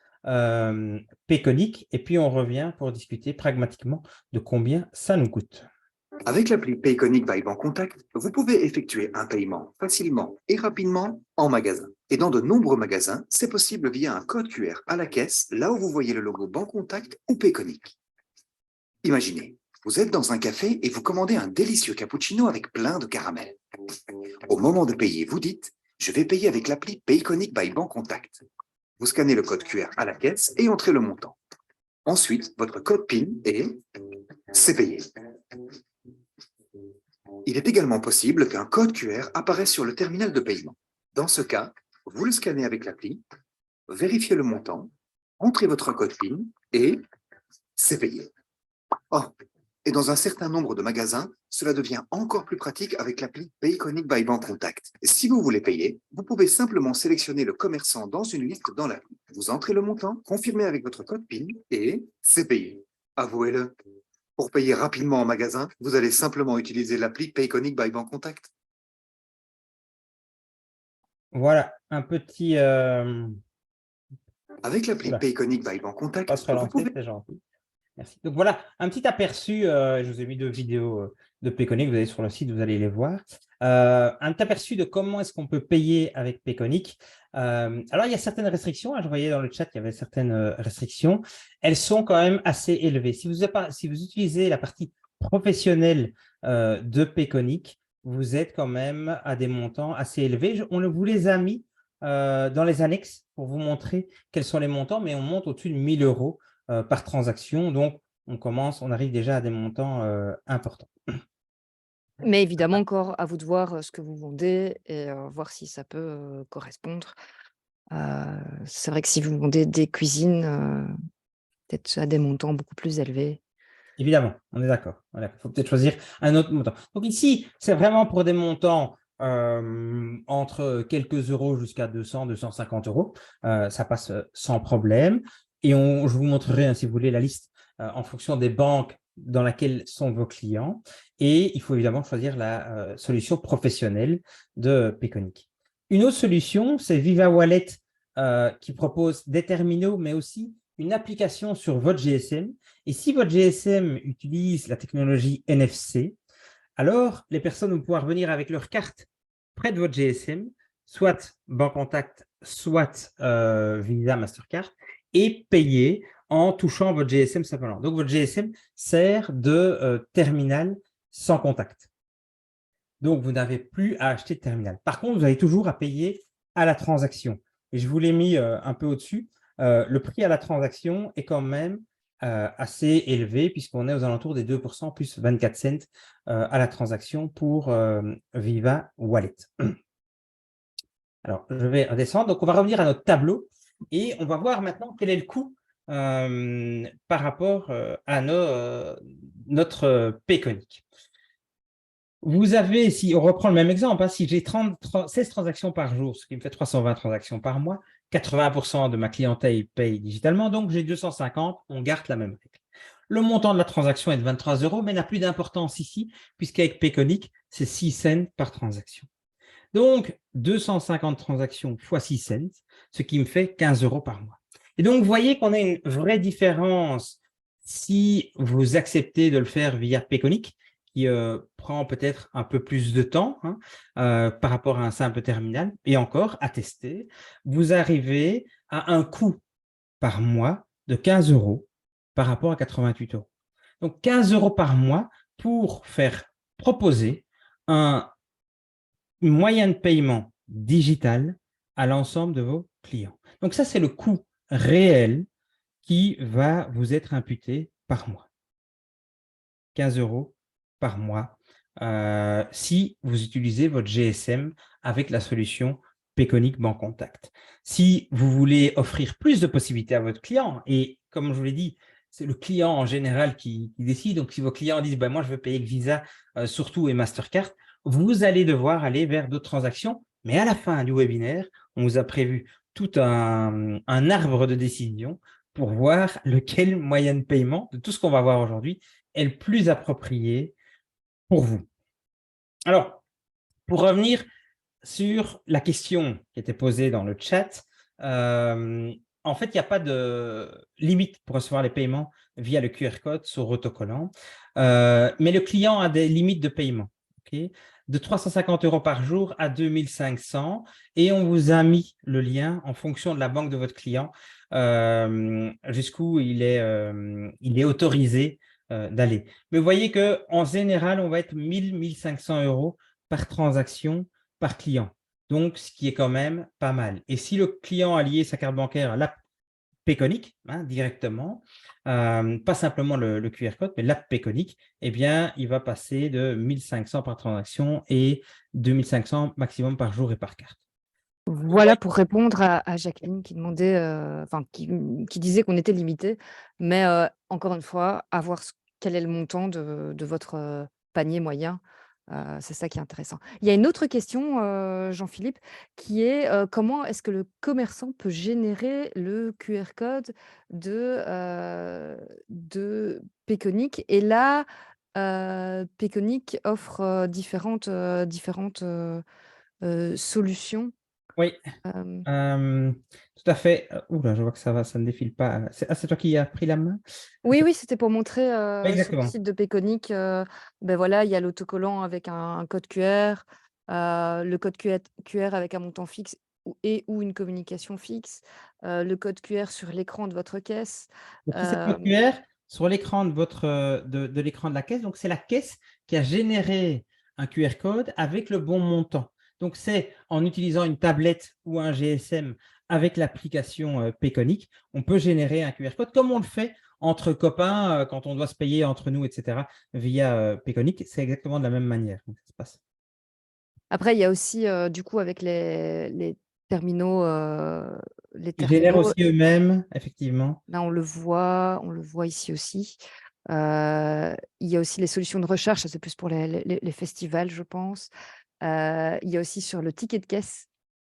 Payconic, et puis on revient pour discuter pragmatiquement de combien ça nous coûte. Avec l'appli Payconic by Bancontact, vous pouvez effectuer un paiement facilement et rapidement en magasin. Et dans de nombreux magasins, c'est possible via un code QR à la caisse, là où vous voyez le logo Bancontact ou Payconic. Imaginez, vous êtes dans un café et vous commandez un délicieux cappuccino avec plein de caramel. Au moment de payer, vous dites « Je vais payer avec l'appli Payconic by Bancontact ». Vous scannez le code QR à la caisse et entrez le montant. Ensuite, votre code PIN et c'est payé. Il est également possible qu'un code QR apparaisse sur le terminal de paiement. Dans ce cas, vous le scannez avec l'appli, vérifiez le montant, entrez votre code PIN et c'est payé. Oh, et dans un certain nombre de magasins, cela devient encore plus pratique avec l'appli Payconic by Bancontact. Si vous voulez payer, vous pouvez simplement sélectionner le commerçant dans une liste dans l'appli. Vous entrez le montant, confirmez avec votre code PIN et c'est payé. Avouez-le. Pour payer rapidement en magasin, vous allez simplement utiliser l'appli Payconic by Bancontact. Voilà, un petit… Avec l'appli Oula. Payconic by Bancontact, Pas se vous relancer, pouvez… c'est gentil. Merci. Donc voilà, un petit aperçu, je vous ai mis 2 vidéos de Payconic, vous allez sur le site, vous allez les voir. Un petit aperçu de comment est-ce qu'on peut payer avec Payconic. Alors, il y a certaines restrictions, hein, je voyais dans le chat qu'il y avait certaines restrictions. Elles sont quand même assez élevées. Si vous utilisez la partie professionnelle de Payconic, vous êtes quand même à des montants assez élevés. On vous les a mis dans les annexes pour vous montrer quels sont les montants, mais on monte au-dessus de 1 000 € par transaction. Donc, on arrive déjà à des montants importants. Mais évidemment, encore à vous de voir ce que vous vendez et voir si ça peut correspondre. C'est vrai que si vous vendez des cuisines, peut-être à des montants beaucoup plus élevés. Évidemment, on est d'accord. Il faut peut-être choisir un autre montant. Donc ici, c'est vraiment pour des montants entre quelques euros jusqu'à 200, 250 €. Ça passe sans problème. Et je vous montrerai, hein, si vous voulez, la liste en fonction des banques dans laquelle sont vos clients. Et il faut évidemment choisir la solution professionnelle de Payconic. Une autre solution, c'est Viva Wallet qui propose des terminaux, mais aussi une application sur votre GSM. Et si votre GSM utilise la technologie NFC, alors les personnes vont pouvoir venir avec leur carte près de votre GSM, soit Bancontact, soit Visa, Mastercard, et payer en touchant votre GSM simplement. Donc, votre GSM sert de terminal sans contact. Donc, vous n'avez plus à acheter de terminal. Par contre, vous avez toujours à payer à la transaction. Et je vous l'ai mis un peu au-dessus. Le prix à la transaction est quand même assez élevé puisqu'on est aux alentours des 2% plus 24 cents à la transaction pour Viva Wallet. Alors, je vais redescendre. Donc, on va revenir à notre tableau et on va voir maintenant quel est le coût par rapport à notre Payconic. Vous avez, si on reprend le même exemple, hein, si j'ai 16 transactions par jour, ce qui me fait 320 transactions par mois, 80% de ma clientèle paye digitalement, donc j'ai 250, on garde la même règle. Le montant de la transaction est de 23 €, mais n'a plus d'importance ici, puisqu'avec Payconic, c'est 6 cents par transaction. Donc, 250 transactions fois 6 cents, ce qui me fait 15 € par mois. Et donc, vous voyez qu'on a une vraie différence Si vous acceptez de le faire via Payconic, qui prend peut-être un peu plus de temps par rapport à un simple terminal, et encore à tester, vous arrivez à un coût par mois de 15 € par rapport à 88 €. Donc 15 € par mois pour faire proposer un moyen de paiement digital à l'ensemble de vos clients. Donc ça, c'est le coût réel qui va vous être imputé par mois. 15 € par mois si vous utilisez votre GSM avec la solution Payconic Bancontact. Si vous voulez offrir plus de possibilités à votre client, et comme je vous l'ai dit, c'est le client en général qui décide. Donc, si vos clients disent « moi, je veux payer avec Visa surtout et Mastercard », vous allez devoir aller vers d'autres transactions. Mais à la fin du webinaire, on vous a prévu tout un arbre de décision pour voir lequel moyen de paiement de tout ce qu'on va voir aujourd'hui est le plus approprié pour vous. Alors, pour revenir sur la question qui était posée dans le chat, en fait, il n'y a pas de limite pour recevoir les paiements via le QR code sur autocollant, mais le client a des limites de paiement, de 350 € par jour à 2500, et on vous a mis le lien en fonction de la banque de votre client jusqu'où il est autorisé d'aller. Mais vous voyez qu'en général, on va être 1 500 € par transaction par client. Donc, ce qui est quand même pas mal. Et si le client a lié sa carte bancaire à l'app Payconic directement, pas simplement le QR code, mais l'app Payconic, eh bien, il va passer de 1 500 par transaction et 2 500 maximum par jour et par carte. Voilà pour répondre à Jacqueline qui demandait, qui disait qu'on était limité. Mais encore une fois, à voir quel est le montant de votre panier moyen. C'est ça qui est intéressant. Il y a une autre question, Jean-Philippe, qui est comment est-ce que le commerçant peut générer le QR code de Payconic? Et là, Payconic offre différentes solutions. Oui, Euh, tout à fait. Oula, je vois que ça ne défile pas. C'est toi qui as pris la main? Oui, c'était pour montrer Oui, sur le exactement. site de Payconic, ben voilà, il y a l'autocollant avec un code QR, le code QR avec un montant fixe ou une communication fixe, le code QR sur l'écran de votre caisse. Donc, si c'est le code QR sur l'écran de l'écran de la caisse, donc c'est la caisse qui a généré un QR code avec le bon montant. Donc, c'est en utilisant une tablette ou un GSM avec l'application Payconic, on peut générer un QR code comme on le fait entre copains quand on doit se payer entre nous, etc. via Payconic. C'est exactement de la même manière que ça se passe. Après, il y a aussi, du coup, avec les terminaux, Ils génèrent aussi eux-mêmes, effectivement. là, on le voit ici aussi. Il y a aussi les solutions de recherche, ça c'est plus pour les festivals, je pense. Il y a aussi sur le ticket de caisse.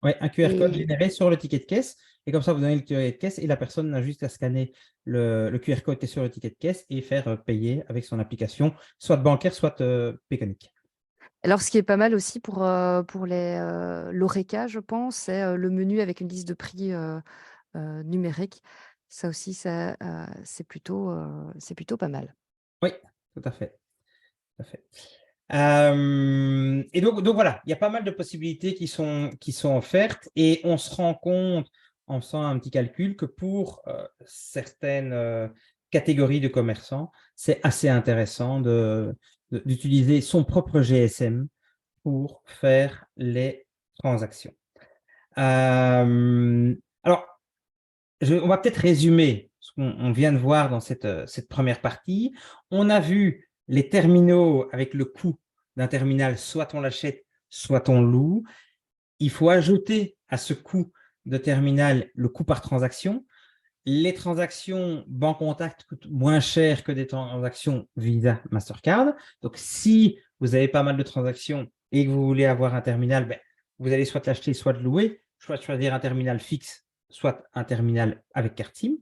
Oui, un QR code Et généré sur le ticket de caisse. Et comme ça, vous avez le ticket de caisse et la personne n'a juste à scanner le QR code qui est sur le ticket de caisse et faire payer avec son application, soit bancaire, soit Payconic. alors, ce qui est pas mal aussi pour l'Horeca, je pense, c'est le menu avec une liste de prix numérique. Ça aussi, c'est plutôt pas mal. Oui, tout à fait. Tout à fait. Et donc voilà, il y a pas mal de possibilités qui sont offertes et on se rend compte en faisant un petit calcul que pour certaines catégories de commerçants, c'est assez intéressant d'utiliser son propre GSM pour faire les transactions. Alors, on va peut-être résumer ce qu'on vient de voir dans cette première partie. On a vu les terminaux avec le coût d'un terminal, soit on l'achète, soit on loue. Il faut ajouter à ce coût de terminal le coût par transaction. Les transactions Bancontact coûtent moins cher que des transactions Visa, Mastercard. Donc, si vous avez pas mal de transactions et que vous voulez avoir un terminal, vous allez soit l'acheter, soit le louer, soit choisir un terminal fixe, soit un terminal avec carte SIM.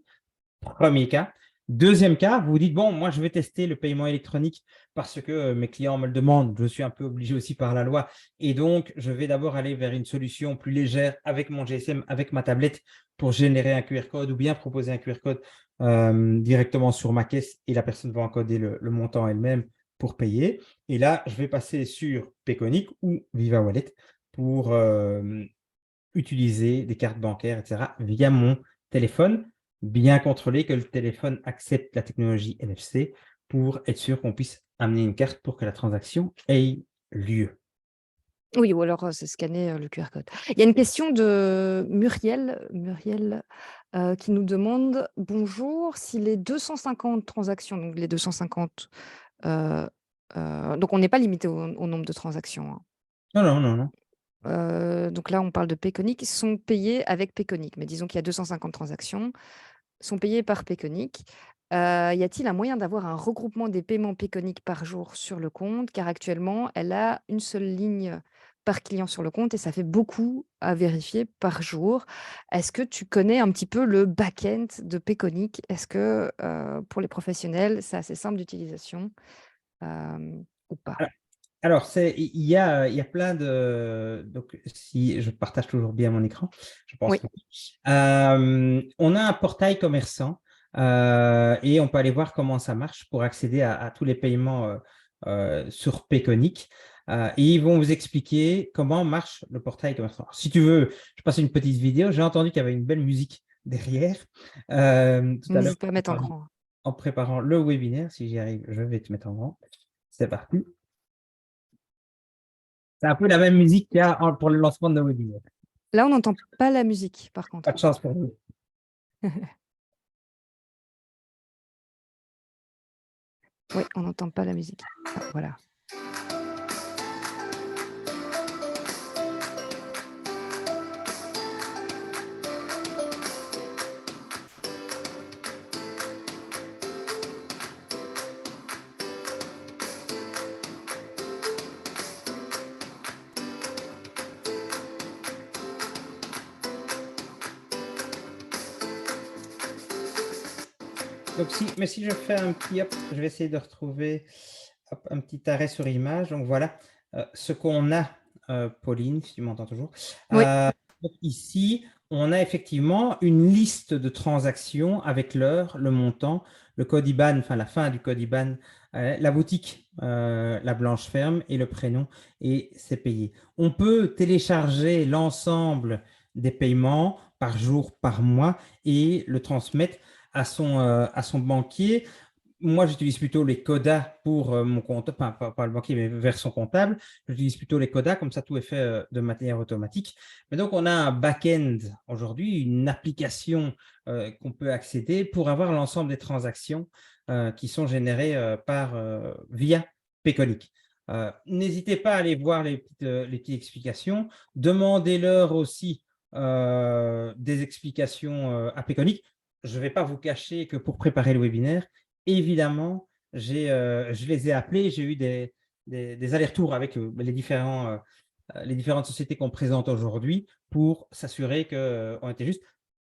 Premier cas. Deuxième cas, vous vous dites, bon, moi, je vais tester le paiement électronique parce que mes clients me le demandent. Je suis un peu obligé aussi par la loi. Et donc, je vais d'abord aller vers une solution plus légère avec mon GSM, avec ma tablette pour générer un QR code ou bien proposer un QR code directement sur ma caisse et la personne va encoder le montant elle-même pour payer. Et là, je vais passer sur Payconic ou Viva Wallet pour utiliser des cartes bancaires, etc., via mon téléphone, bien contrôler que le téléphone accepte la technologie NFC pour être sûr qu'on puisse amener une carte pour que la transaction ait lieu. Oui, ou alors, c'est scanner, le QR code. Il y a une question de Muriel, qui nous demande: «Bonjour, si les 250 transactions», donc les 250, heu donc on n'est pas limité au nombre de transactions, hein. Non, non, non, non. Donc là, on parle de Payconic, sont payés avec Payconic, mais disons qu'il y a 250 transactions, sont payées par Payconic. Y a-t-il un moyen d'avoir un regroupement des paiements Payconic par jour sur le compte? Car actuellement, elle a une seule ligne par client sur le compte et ça fait beaucoup à vérifier par jour. Est-ce que tu connais un petit peu le back-end de Payconic? Est-ce que, pour les professionnels, c'est assez simple d'utilisation, ou pas? Alors, il y a plein de… Donc, si je partage toujours bien mon écran, je pense Oui. que… on a un portail commerçant et on peut aller voir comment ça marche pour accéder à tous les paiements sur Payconic. Et ils vont vous expliquer comment marche le portail commerçant. Si tu veux, je passe une petite vidéo. J'ai entendu qu'il y avait une belle musique derrière tout à l'heure N'hésite pas à mettre en grand. en préparant le webinaire. Si j'y arrive, je vais te mettre en grand. C'est parti. C'est un peu la même musique qu'il y a pour le lancement de nos webinaires. Là, on n'entend pas la musique, par contre. Pas de chance pour vous. Oui, on n'entend pas la musique. Ah, voilà. Donc, si je fais un petit hop, je vais essayer de retrouver hop, un petit arrêt sur image. Donc, voilà ce qu'on a, Pauline, si tu m'entends toujours. Oui. Donc, ici, on a effectivement une liste de transactions avec l'heure, le montant, le code IBAN, enfin la fin du code IBAN, la boutique, la blanche ferme et le prénom, et c'est payé. On peut télécharger l'ensemble des paiements par jour, par mois et le transmettre à son banquier. Moi, j'utilise plutôt les codas pour mon compte, enfin, pas le banquier, mais vers son comptable. J'utilise plutôt les codas, comme ça tout est fait de manière automatique. Mais donc, on a un back-end aujourd'hui, une application qu'on peut accéder pour avoir l'ensemble des transactions qui sont générées via Payconic. N'hésitez pas à aller voir les petites explications. Demandez-leur aussi des explications à Payconic. Je ne vais pas vous cacher que pour préparer le webinaire, évidemment, je les ai appelés, j'ai eu des allers-retours avec les différentes sociétés qu'on présente aujourd'hui pour s'assurer qu'on était juste.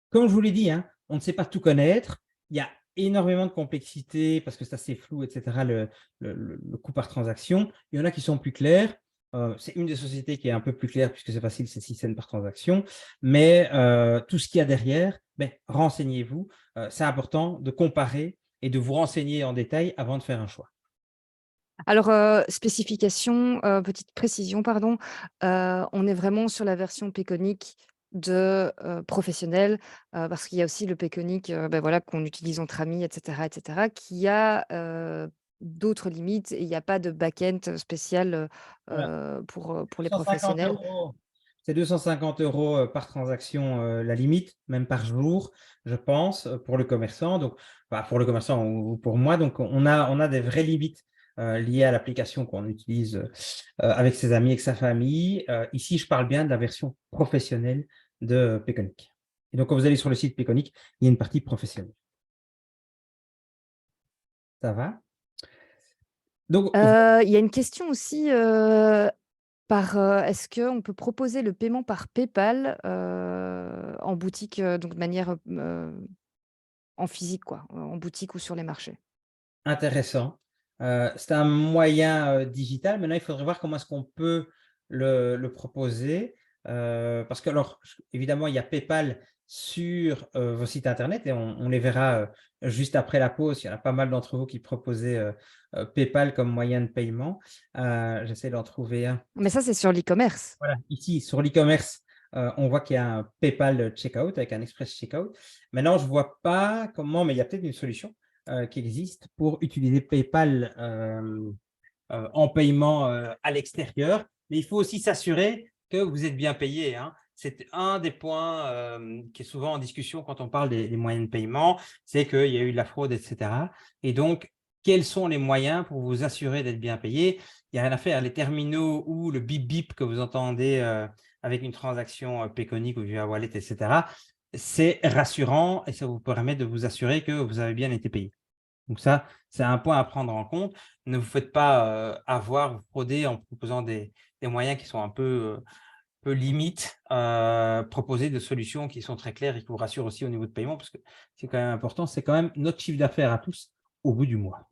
Comme je vous l'ai dit, hein, on ne sait pas tout connaître. Il y a énormément de complexité parce que c'est assez flou, etc., le coût par transaction. Il y en a qui sont plus clairs. C'est une des sociétés qui est un peu plus claire puisque c'est facile, c'est 6 cents par transaction. Mais tout ce qu'il y a derrière, renseignez-vous. C'est important de comparer et de vous renseigner en détail avant de faire un choix. Alors, spécification, petite précision, pardon, on est vraiment sur la version Payconic de, professionnel, parce qu'il y a aussi le Payconic, voilà, qu'on utilise entre amis et cetera, qui a, d'autres limites et il y a pas de back-end spécial, Voilà. pour les 250 professionnels. €, c'est 250 € par transaction, la limite, même par jour, je pense, pour le commerçant. Donc, pour le commerçant ou pour moi. Donc, on a des vraies limites liées à l'application qu'on utilise avec ses amis, avec sa famille. Ici, je parle bien de la version professionnelle de Payconic. Et donc, quand vous allez sur le site Payconic, il y a une partie professionnelle. Ça va? Donc, Il y a une question aussi, est-ce qu'on peut proposer le paiement par PayPal, en boutique, donc de manière, en physique quoi, en boutique ou sur les marchés? intéressant. C'est un moyen digital. Maintenant, il faudrait voir comment est-ce qu'on peut le proposer. Parce que, alors, évidemment, il y a PayPal sur vos sites internet et on les verra juste après la pause. Il y en a pas mal d'entre vous qui proposaient PayPal comme moyen de paiement. J'essaie d'en trouver un. Mais ça, c'est sur l'e-commerce. Voilà, ici sur l'e-commerce, on voit qu'il y a un PayPal checkout avec un Express checkout. Maintenant, je ne vois pas comment, mais il y a peut-être une solution qui existe pour utiliser PayPal en paiement à l'extérieur. Mais il faut aussi s'assurer que vous êtes bien payé, hein. C'est un des points qui est souvent en discussion quand on parle des moyens de paiement, c'est qu'il y a eu de la fraude, etc. Et donc, quels sont les moyens pour vous assurer d'être bien payé? Il n'y a rien à faire. Les terminaux ou le bip-bip que vous entendez avec une transaction Payconic ou via Wallet, etc., c'est rassurant et ça vous permet de vous assurer que vous avez bien été payé. Donc ça, c'est un point à prendre en compte. Ne vous faites pas avoir, vous frauder en proposant des moyens qui sont un peu limites, proposer des solutions qui sont très claires et qui vous rassurent aussi au niveau de paiement, parce que c'est quand même important, c'est quand même notre chiffre d'affaires à tous au bout du mois.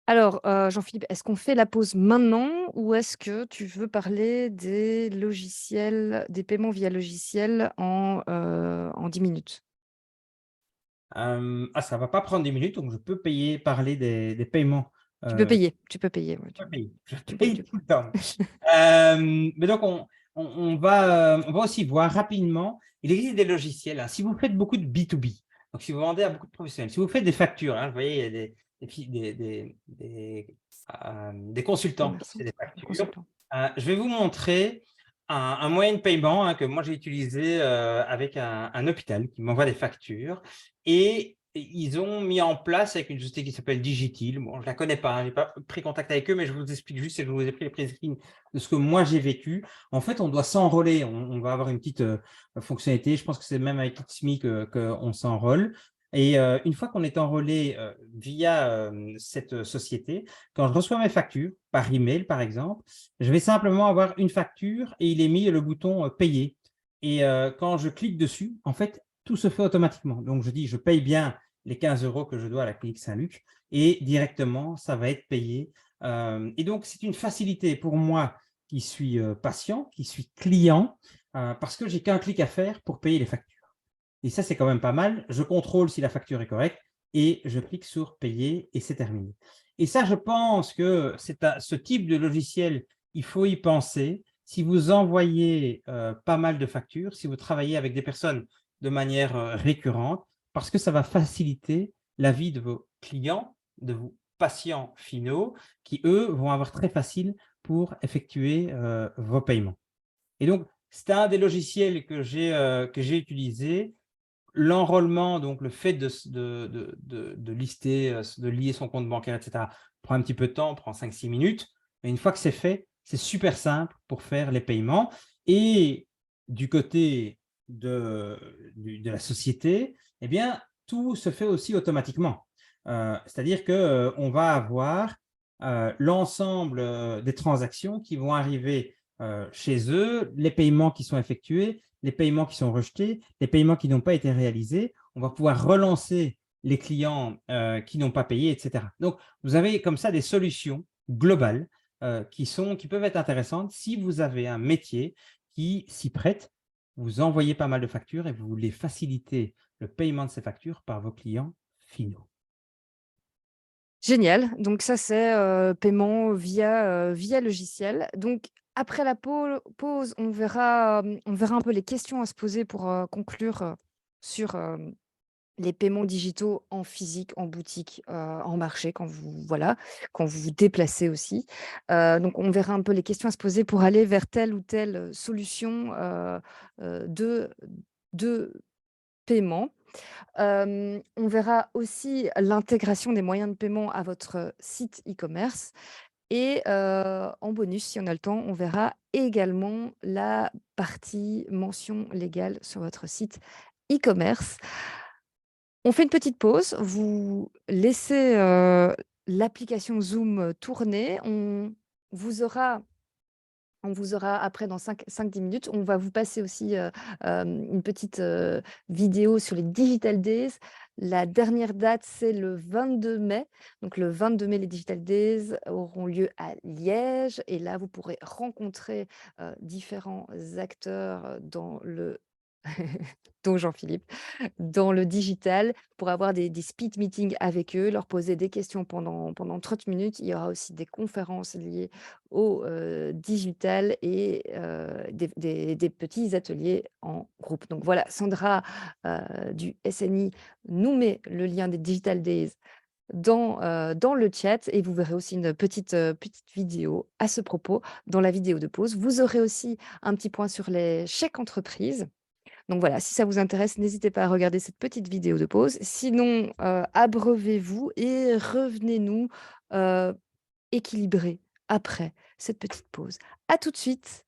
Alors, Jean-Philippe, est-ce qu'on fait la pause maintenant ou est-ce que tu veux parler des logiciels, des paiements via logiciel en 10 minutes? Ça ne va pas prendre 10 minutes, donc je peux parler des paiements. Tu peux payer, ouais, Je paye. Je tu payes, paye tout le temps. Mais donc, on va aussi voir rapidement, il existe des logiciels, hein. Si vous faites beaucoup de B2B, donc si vous vendez à beaucoup de professionnels, si vous faites des factures, hein, vous voyez, il y a des consultants qui commerçant, font des factures. consultant. Je vais vous montrer un moyen de paiement que moi j'ai utilisé avec un hôpital qui m'envoie des factures et ils ont mis en place avec une société qui s'appelle Digitil. Bon, je ne la connais pas, je n'ai pas pris contact avec eux, mais je vous explique juste et je vous ai pris les prises de ce que moi j'ai vécu. En fait, on doit s'enrôler. On va avoir une petite fonctionnalité. Je pense que c'est même avec Itsme qu'on s'enrôle. Et une fois qu'on est enrôlé via cette société, quand je reçois mes factures, par email par exemple, je vais simplement avoir une facture et il est mis le bouton payer. Et quand je clique dessus, en fait, tout se fait automatiquement. Donc, je dis, je paye bien les 15 € que je dois à la clinique Saint-Luc et directement, ça va être payé. Et donc, c'est une facilité pour moi qui suis patient, qui suis client, parce que j'ai qu'un clic à faire pour payer les factures. Et ça, c'est quand même pas mal. Je contrôle si la facture est correcte et je clique sur payer et c'est terminé. Et ça, je pense que ce type de logiciel, il faut y penser. Si vous envoyez pas mal de factures, si vous travaillez avec des personnes de manière récurrente, parce que ça va faciliter la vie de vos clients, de vos patients finaux, qui, eux, vont avoir très facile pour effectuer vos paiements. Et donc, c'est un des logiciels que j'ai utilisé. L'enrôlement, donc le fait de lister, de lier son compte bancaire, etc., prend un petit peu de temps, prend 5-6 minutes. Mais une fois que c'est fait, c'est super simple pour faire les paiements. Et du côté de la société, eh bien, tout se fait aussi automatiquement. C'est-à-dire qu'on va avoir l'ensemble des transactions qui vont arriver chez eux, les paiements qui sont effectués, les paiements qui sont rejetés, les paiements qui n'ont pas été réalisés. On va pouvoir relancer les clients qui n'ont pas payé, etc. Donc, vous avez comme ça des solutions globales qui peuvent être intéressantes si vous avez un métier qui s'y prête. Vous envoyez pas mal de factures et vous voulez faciliter le paiement de ces factures par vos clients finaux. Génial. Donc ça, c'est paiement via logiciel. Donc après la pause, on verra un peu les questions à se poser pour conclure sur les paiements digitaux en physique, en boutique, en marché, quand vous vous déplacez aussi. Donc on verra un peu les questions à se poser pour aller vers telle ou telle solution de paiement. On verra aussi l'intégration des moyens de paiement à votre site e-commerce et en bonus, si on a le temps, on verra également la partie mention légale sur votre site e-commerce. On fait une petite pause, vous laissez, l'application Zoom tourner. On vous aura après dans 5-10 minutes. On va vous passer aussi une petite vidéo sur les Digital Days. La dernière date, c'est le 22 mai. Donc le 22 mai, les Digital Days auront lieu à Liège. Et là, vous pourrez rencontrer différents acteurs dans le dont Jean-Philippe, dans le digital pour avoir des speed meetings avec eux, leur poser des questions pendant 30 minutes. Il y aura aussi des conférences liées au digital et des petits ateliers en groupe. Donc voilà, Sandra du SNI nous met le lien des Digital Days dans le chat et vous verrez aussi une petite vidéo à ce propos dans la vidéo de pause. Vous aurez aussi un petit point sur les chèques entreprises. Donc voilà, si ça vous intéresse, n'hésitez pas à regarder cette petite vidéo de pause. Sinon, abreuvez-vous et revenez-nous équilibrés après cette petite pause. À tout de suite.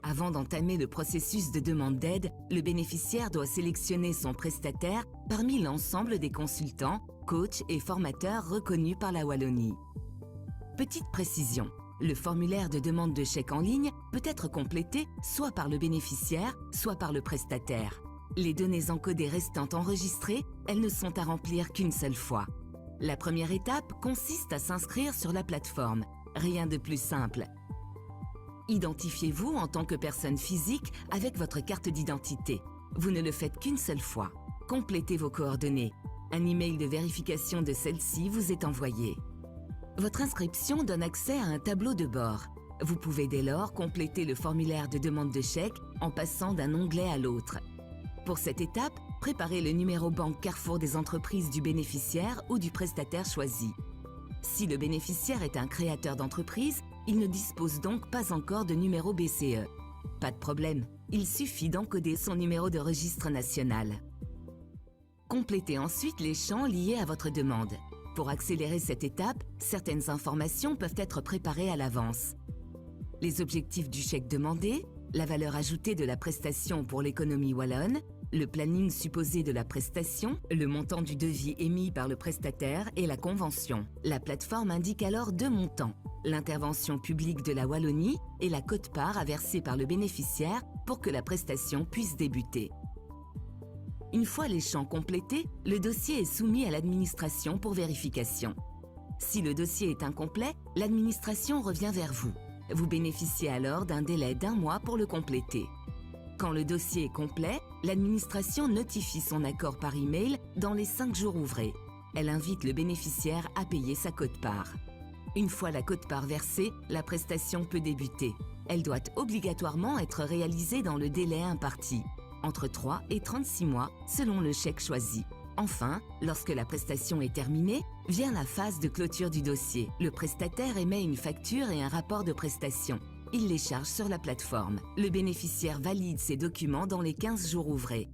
Avant d'entamer le processus de demande d'aide, le bénéficiaire doit sélectionner son prestataire parmi l'ensemble des consultants, coachs et formateurs reconnus par la Wallonie. Petite précision, le formulaire de demande de chèque en ligne peut être complété soit par le bénéficiaire, soit par le prestataire. Les données encodées restant enregistrées, elles ne sont à remplir qu'une seule fois. La première étape consiste à s'inscrire sur la plateforme. Rien de plus simple. Identifiez-vous en tant que personne physique avec votre carte d'identité. Vous ne le faites qu'une seule fois. Complétez vos coordonnées. Un email de vérification de celle-ci vous est envoyé. Votre inscription donne accès à un tableau de bord. Vous pouvez dès lors compléter le formulaire de demande de chèque en passant d'un onglet à l'autre. Pour cette étape, préparez le numéro banque Carrefour des entreprises du bénéficiaire ou du prestataire choisi. Si le bénéficiaire est un créateur d'entreprise, il ne dispose donc pas encore de numéro BCE. Pas de problème, il suffit d'encoder son numéro de registre national. Complétez ensuite les champs liés à votre demande. Pour accélérer cette étape, certaines informations peuvent être préparées à l'avance. Les objectifs du chèque demandé, la valeur ajoutée de la prestation pour l'économie wallonne, le planning supposé de la prestation, le montant du devis émis par le prestataire et la convention. La plateforme indique alors deux montants, l'intervention publique de la Wallonie et la quote-part à verser par le bénéficiaire pour que la prestation puisse débuter. Une fois les champs complétés, le dossier est soumis à l'administration pour vérification. Si le dossier est incomplet, l'administration revient vers vous. Vous bénéficiez alors d'un délai d'1 mois pour le compléter. Quand le dossier est complet, l'administration notifie son accord par email dans les 5 jours ouvrés. Elle invite le bénéficiaire à payer sa quote-part. Une fois la quote-part versée, la prestation peut débuter. Elle doit obligatoirement être réalisée dans le délai imparti, entre 3 et 36 mois selon le chèque choisi. Enfin, lorsque la prestation est terminée, vient la phase de clôture du dossier. Le prestataire émet une facture et un rapport de prestation. Il les charge sur la plateforme. Le bénéficiaire valide ses documents dans les 15 jours ouvrés.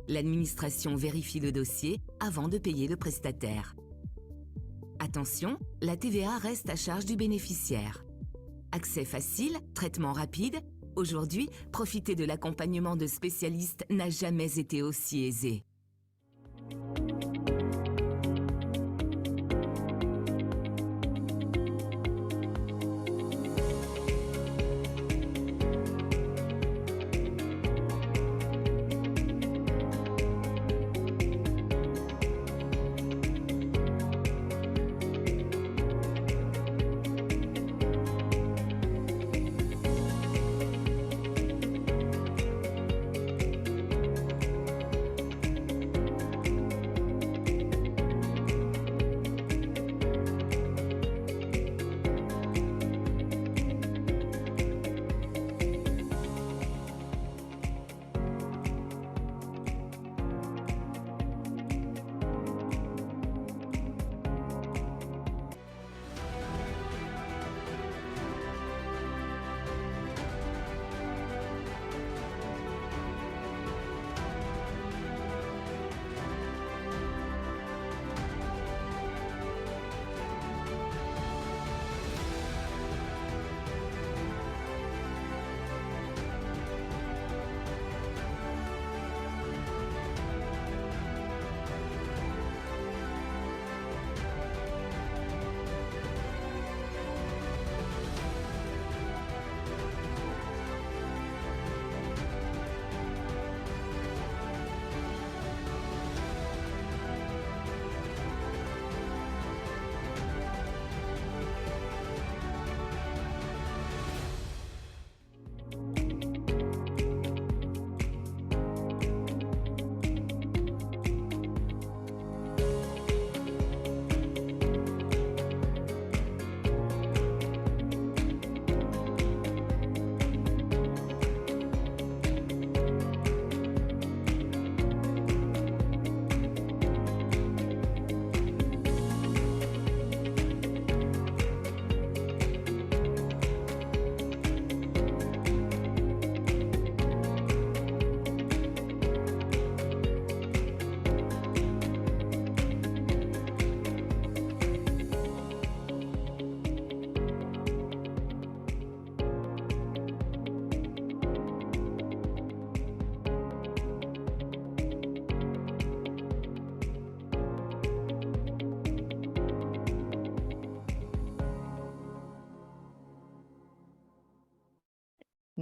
L'administration vérifie le dossier avant de payer le prestataire. Attention, la TVA reste à charge du bénéficiaire. Accès facile, traitement rapide. Aujourd'hui, profiter de l'accompagnement de spécialistes n'a jamais été aussi aisé.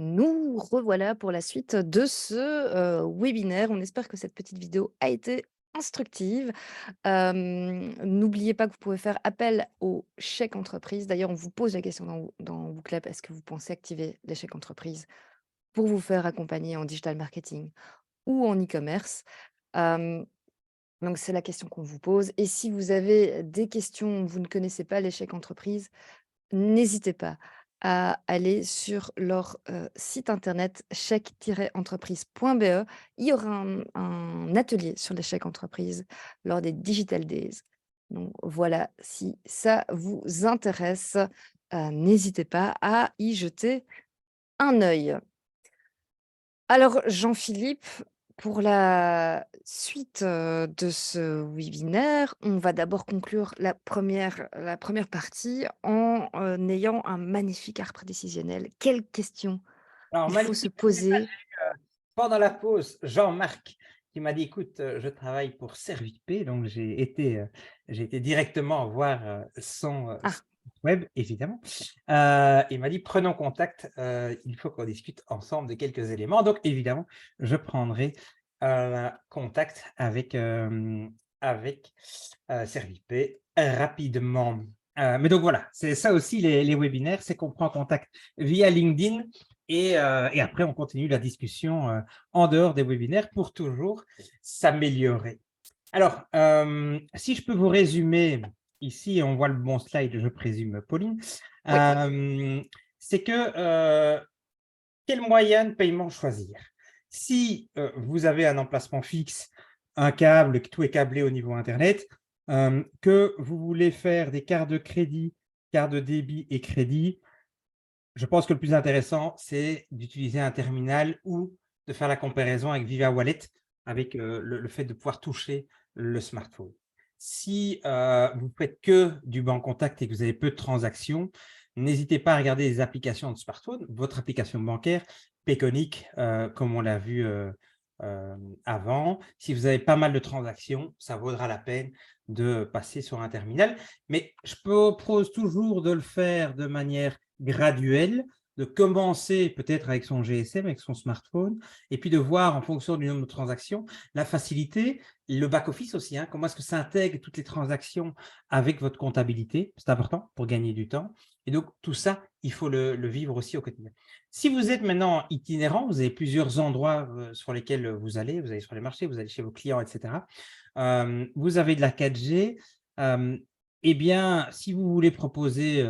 Nous revoilà pour la suite de ce webinaire. On espère que cette petite vidéo a été instructive. N'oubliez pas que vous pouvez faire appel au chèque entreprise. D'ailleurs, on vous pose la question dans Booklab, est-ce que vous pensez activer les chèques entreprise pour vous faire accompagner en digital marketing ou en e-commerce? Donc, c'est la question qu'on vous pose. Et si vous avez des questions, vous ne connaissez pas les chèques entreprise, n'hésitez pas à aller sur leur site internet chèque-entreprise.be. Il y aura un atelier sur les chèques entreprises lors des Digital Days. Donc voilà, si ça vous intéresse, n'hésitez pas à y jeter un œil. Alors, Jean-Philippe, pour la suite de ce webinaire, on va d'abord conclure la première partie en ayant un magnifique arbre décisionnel. Quelles questions Alors, il faut se magnifique. poser? Pendant la pause, Jean-Marc qui m'a dit, écoute, je travaille pour Servip, donc j'ai été directement voir son site web, évidemment. Il m'a dit, prenons contact, il faut qu'on discute ensemble de quelques éléments. Donc, évidemment, je prendrai contact avec Servip rapidement. Mais donc voilà, c'est ça aussi les webinaires, c'est qu'on prend contact via LinkedIn et après on continue la discussion en dehors des webinaires pour toujours s'améliorer. Alors, si je peux vous résumer, ici on voit le bon slide, je présume, Pauline, c'est que quel moyen de paiement choisir? Si vous avez un emplacement fixe, un câble, tout est câblé au niveau Internet, que vous voulez faire des cartes de crédit, cartes de débit et crédit, je pense que le plus intéressant, c'est d'utiliser un terminal ou de faire la comparaison avec Viva Wallet, avec le fait de pouvoir toucher le smartphone. Si vous ne faites que du banc contact et que vous avez peu de transactions, n'hésitez pas à regarder les applications de smartphone, votre application bancaire, Payconic, comme on l'a vu avant. Si vous avez pas mal de transactions, ça vaudra la peine de passer sur un terminal. Mais je propose toujours de le faire de manière graduelle, de commencer peut-être avec son GSM, avec son smartphone, et puis de voir en fonction du nombre de transactions, la facilité, le back-office aussi, hein, comment est-ce que ça intègre toutes les transactions avec votre comptabilité. C'est important pour gagner du temps. Et donc, tout ça, il faut le vivre aussi au quotidien. Si vous êtes maintenant itinérant, vous avez plusieurs endroits sur lesquels vous allez sur les marchés, vous allez chez vos clients, etc. Vous avez de la 4G. Eh bien, si vous voulez proposer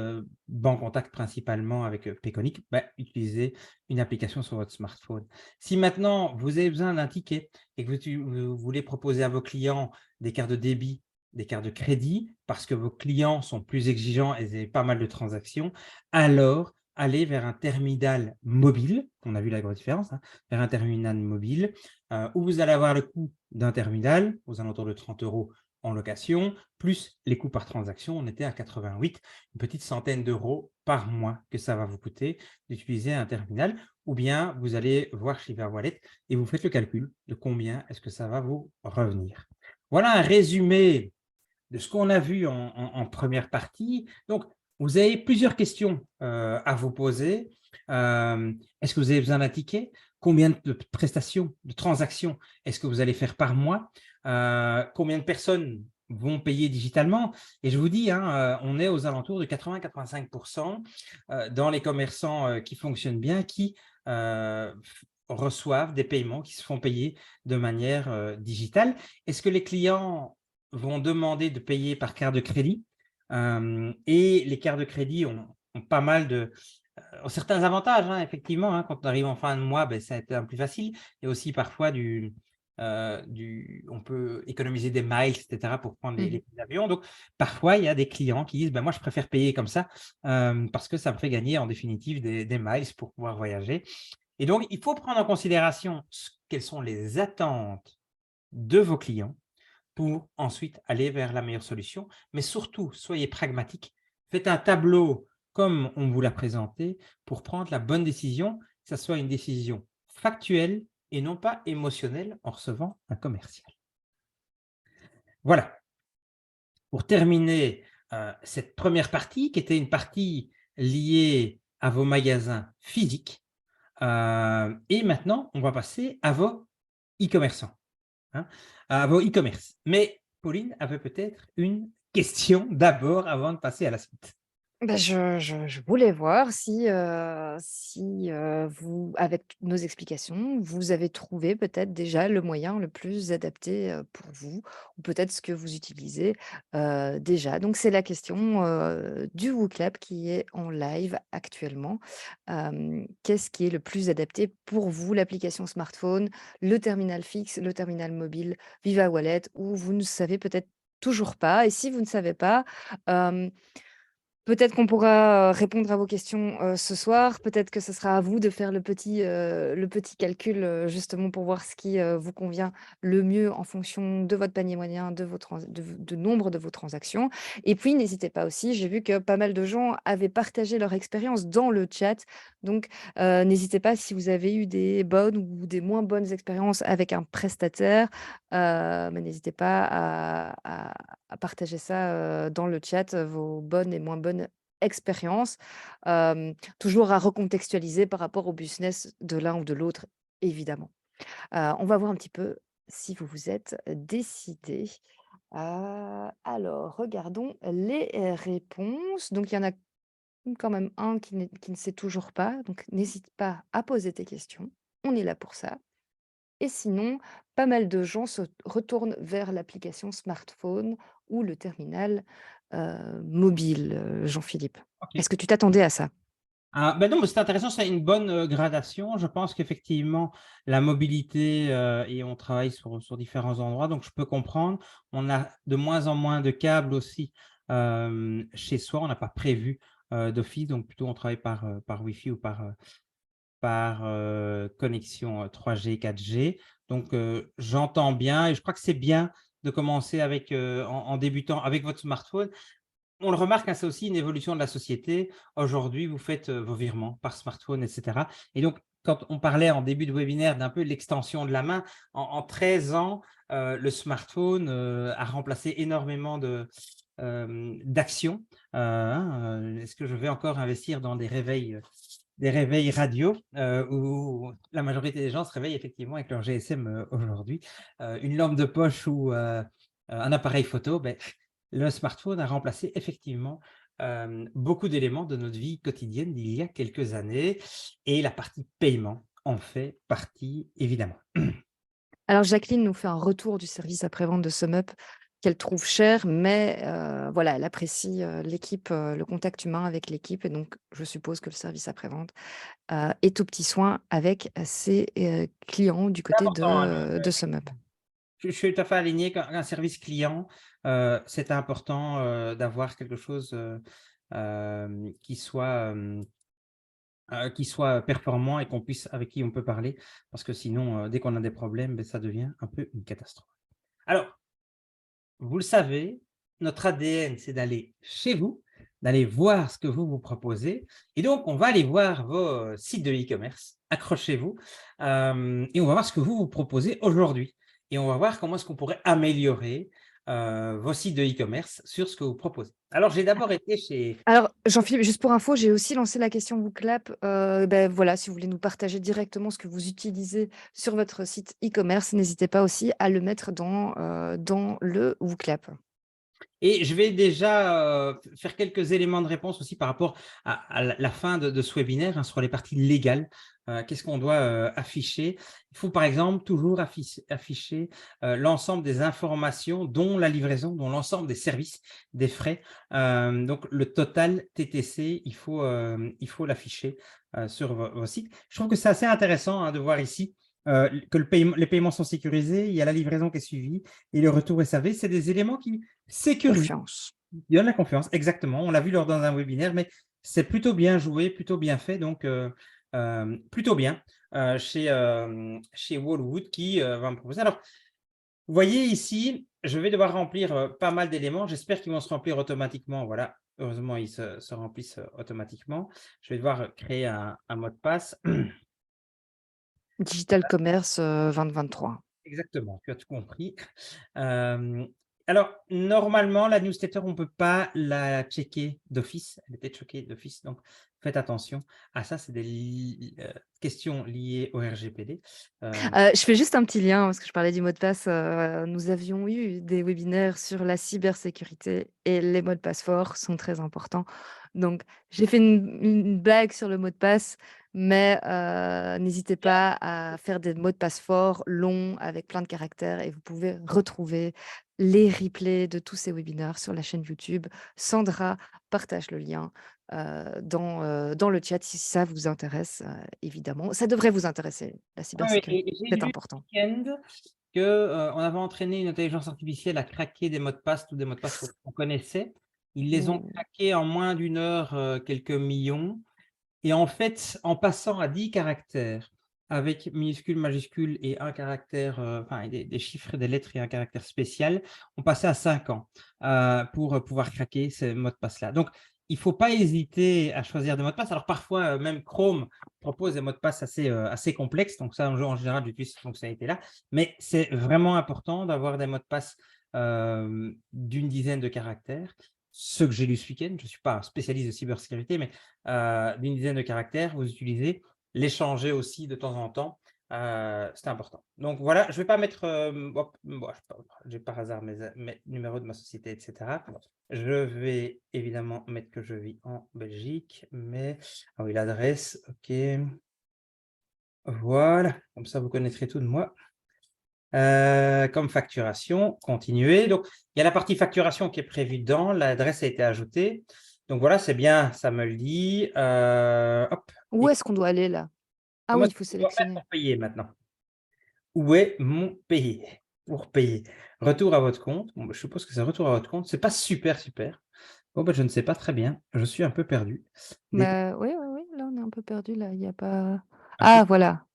Banque Contact principalement avec Payconic, utilisez une application sur votre smartphone. Si maintenant, vous avez besoin d'un ticket et que vous voulez proposer à vos clients des cartes de débit, des cartes de crédit, parce que vos clients sont plus exigeants et vous avez pas mal de transactions, alors allez vers un terminal mobile, on a vu la grosse différence, hein, vers un terminal mobile, où vous allez avoir le coût d'un terminal aux alentours de 30 € en location, plus les coûts par transaction, on était à 88, une petite centaine d'euros par mois que ça va vous coûter d'utiliser un terminal, ou bien vous allez voir chez Wallet et vous faites le calcul de combien est-ce que ça va vous revenir. Voilà un résumé de ce qu'on a vu en première partie. Donc, vous avez plusieurs questions à vous poser. Est-ce que vous avez besoin d'un ticket? Combien de prestations, de transactions est-ce que vous allez faire par mois? Combien de personnes vont payer digitalement? Et je vous dis, hein, on est aux alentours de 80-85% dans les commerçants qui fonctionnent bien, qui reçoivent des paiements qui se font payer de manière digitale. Est-ce que les clients vont demander de payer par carte de crédit? Et les cartes de crédit ont pas mal de… ont certains avantages, hein, effectivement, hein, quand on arrive en fin de mois, ça a été un peu plus facile. Il y a aussi parfois on peut économiser des miles, etc., pour prendre les billets d'avion. Donc, parfois, il y a des clients qui disent moi, je préfère payer comme ça parce que ça me fait gagner en définitive des miles pour pouvoir voyager. Et donc, il faut prendre en considération quelles sont les attentes de vos clients pour ensuite aller vers la meilleure solution. Mais surtout, soyez pragmatique. Faites un tableau comme on vous l'a présenté pour prendre la bonne décision, que ce soit une décision factuelle et non pas émotionnelle en recevant un commercial. Voilà. Pour terminer cette première partie, qui était une partie liée à vos magasins physiques. Et maintenant, on va passer à vos e-commerçants. À vos e-commerce. Mais Pauline avait peut-être une question d'abord avant de passer à la suite. Je voulais voir si, vous, avec nos explications, vous avez trouvé peut-être déjà le moyen le plus adapté pour vous, ou peut-être ce que vous utilisez déjà. Donc, c'est la question du WooClap qui est en live actuellement. Qu'est-ce qui est le plus adapté pour vous, l'application smartphone, le terminal fixe, le terminal mobile, Viva Wallet, ou vous ne savez peut-être toujours pas. Et si vous ne savez pas, peut-être qu'on pourra répondre à vos questions ce soir. Peut-être que ce sera à vous de faire le petit calcul justement pour voir ce qui vous convient le mieux en fonction de votre panier moyen, de nombre de vos transactions. Et puis, n'hésitez pas aussi, j'ai vu que pas mal de gens avaient partagé leur expérience dans le chat. Donc, n'hésitez pas si vous avez eu des bonnes ou des moins bonnes expériences avec un prestataire. Mais n'hésitez pas à partager ça dans le chat, vos bonnes et moins bonnes expériences, toujours à recontextualiser par rapport au business de l'un ou de l'autre, évidemment. On va voir un petit peu si vous vous êtes décidés. Alors, regardons les réponses. Donc, il y en a quand même un qui ne sait toujours pas. Donc, n'hésite pas à poser tes questions. On est là pour ça. Et sinon, pas mal de gens se retournent vers l'application smartphone ou le terminal mobile, Jean-Philippe. Ok. Est-ce que tu t'attendais à ça? Non, mais c'est intéressant, c'est une bonne gradation. Je pense qu'effectivement, la mobilité, et on travaille sur différents endroits, donc je peux comprendre. On a de moins en moins de câbles aussi chez soi. On n'a pas prévu d'office, donc plutôt on travaille par Wi-Fi ou par connexion 3G, 4G. Donc, j'entends bien et je crois que c'est bien de commencer avec, en débutant avec votre smartphone. on le remarque, hein, c'est aussi une évolution de la société. Aujourd'hui, vous faites vos virements par smartphone, etc. Et donc, quand on parlait en début de webinaire d'un peu de l'extension de la main, en 13 ans, le smartphone a remplacé énormément d'actions. Est-ce que je vais encore investir dans des réveils radio où la majorité des gens se réveillent effectivement avec leur GSM aujourd'hui. Une lampe de poche ou un appareil photo, le smartphone a remplacé effectivement beaucoup d'éléments de notre vie quotidienne d'il y a quelques années et la partie paiement en fait partie évidemment. Alors, Jacqueline nous fait un retour du service après-vente de SumUp qu'elle trouve cher, mais voilà, elle apprécie l'équipe, le contact humain avec l'équipe. Et donc, je suppose que le service après-vente est au petit soin avec ses clients du côté important, hein, de SumUp. Je suis tout à fait aligné qu'un service client, c'est important d'avoir quelque chose qui soit performant et avec qui on peut parler, parce que sinon, dès qu'on a des problèmes, ça devient un peu une catastrophe. Alors, vous le savez, notre ADN, c'est d'aller chez vous, d'aller voir ce que vous proposez. Et donc, on va aller voir vos sites de e-commerce, accrochez-vous, et on va voir ce que vous proposez aujourd'hui. Et on va voir comment est-ce qu'on pourrait améliorer vos sites de e-commerce sur ce que vous proposez. Alors, j'ai d'abord été chez… Alors, Jean-Philippe, juste pour info, j'ai aussi lancé la question WooClap. Voilà, si vous voulez nous partager directement ce que vous utilisez sur votre site e-commerce, n'hésitez pas aussi à le mettre dans le WooClap. Et je vais déjà faire quelques éléments de réponse aussi par rapport à la fin de ce webinaire sur les parties légales. Qu'est-ce qu'on doit afficher? Il faut par exemple toujours afficher l'ensemble des informations, dont la livraison, dont l'ensemble des services, des frais. Donc, le total TTC, il faut l'afficher sur vos sites. Je trouve que c'est assez intéressant de voir ici que les paiements sont sécurisés, il y a la livraison qui est suivie et le retour SAV. C'est des éléments qui sécurisent. Confiance. Il donne la confiance, exactement. On l'a vu lors dans un webinaire, mais c'est plutôt bien joué, plutôt bien fait. Donc, plutôt bien chez Wallwood qui va me proposer. Alors, vous voyez ici, je vais devoir remplir pas mal d'éléments. J'espère qu'ils vont se remplir automatiquement. Voilà, heureusement, ils se remplissent automatiquement. Je vais devoir créer un mot de passe. Digital Commerce 2023. Exactement, tu as tout compris. Alors, normalement, la newsletter, on ne peut pas la checker d'office. Elle était checkée d'office, donc faites attention à ça. C'est des questions liées au RGPD. Je fais juste un petit lien parce que je parlais du mot de passe. Nous avions eu des webinaires sur la cybersécurité et les mots de passe forts sont très importants. Donc, j'ai fait une blague sur le mot de passe, mais n'hésitez pas à faire des mots de passe forts, longs, avec plein de caractères et vous pouvez retrouver les replays de tous ces webinaires sur la chaîne YouTube. Sandra partage le lien dans le chat si ça vous intéresse, évidemment. Ça devrait vous intéresser, la cybersécurité. J'ai C'est vu important. ce week-end qu'on avait entraîné une intelligence artificielle à craquer des mots de passe, tous des mots de passe qu'on connaissait. Ils les ont craqués en moins d'une heure, quelques millions. Et en fait, en passant à 10 caractères, avec minuscules, majuscules et un caractère, enfin des chiffres, des lettres et un caractère spécial, on passait à 5 ans pour pouvoir craquer ces mots de passe-là. Donc, il ne faut pas hésiter à choisir des mots de passe. Alors, parfois, même Chrome propose des mots de passe assez complexes. Donc, ça, en général, j'utilise cette fonctionnalité-là. Mais c'est vraiment important d'avoir des mots de passe d'une dizaine de caractères. Ce que j'ai lu ce week-end, je ne suis pas un spécialiste de cybersécurité, mais d'une dizaine de caractères, vous utilisez, l'échanger aussi de temps en temps, c'est important. Donc voilà, je ne vais pas mettre, j'ai par hasard mes numéros de ma société, etc. Je vais évidemment mettre que je vis en Belgique, mais, ah oui, l'adresse, ok. Voilà, comme ça vous connaîtrez tout de moi. Comme facturation, continuer. Donc, il y a la partie facturation qui est prévue dedans. L'adresse a été ajoutée. Donc, voilà, c'est bien, ça me le dit. Hop. Où est-ce qu'on doit aller là? Ah oui, il faut sélectionner. Pour payer maintenant. Où est mon payer? Pour payer. Retour à votre compte. Bon, je suppose que c'est retour à votre compte. Ce n'est pas super. Bon, je ne sais pas très bien. Je suis un peu perdu. Oui, là, on est un peu perdu. Là, il n'y a pas… Ah, voilà.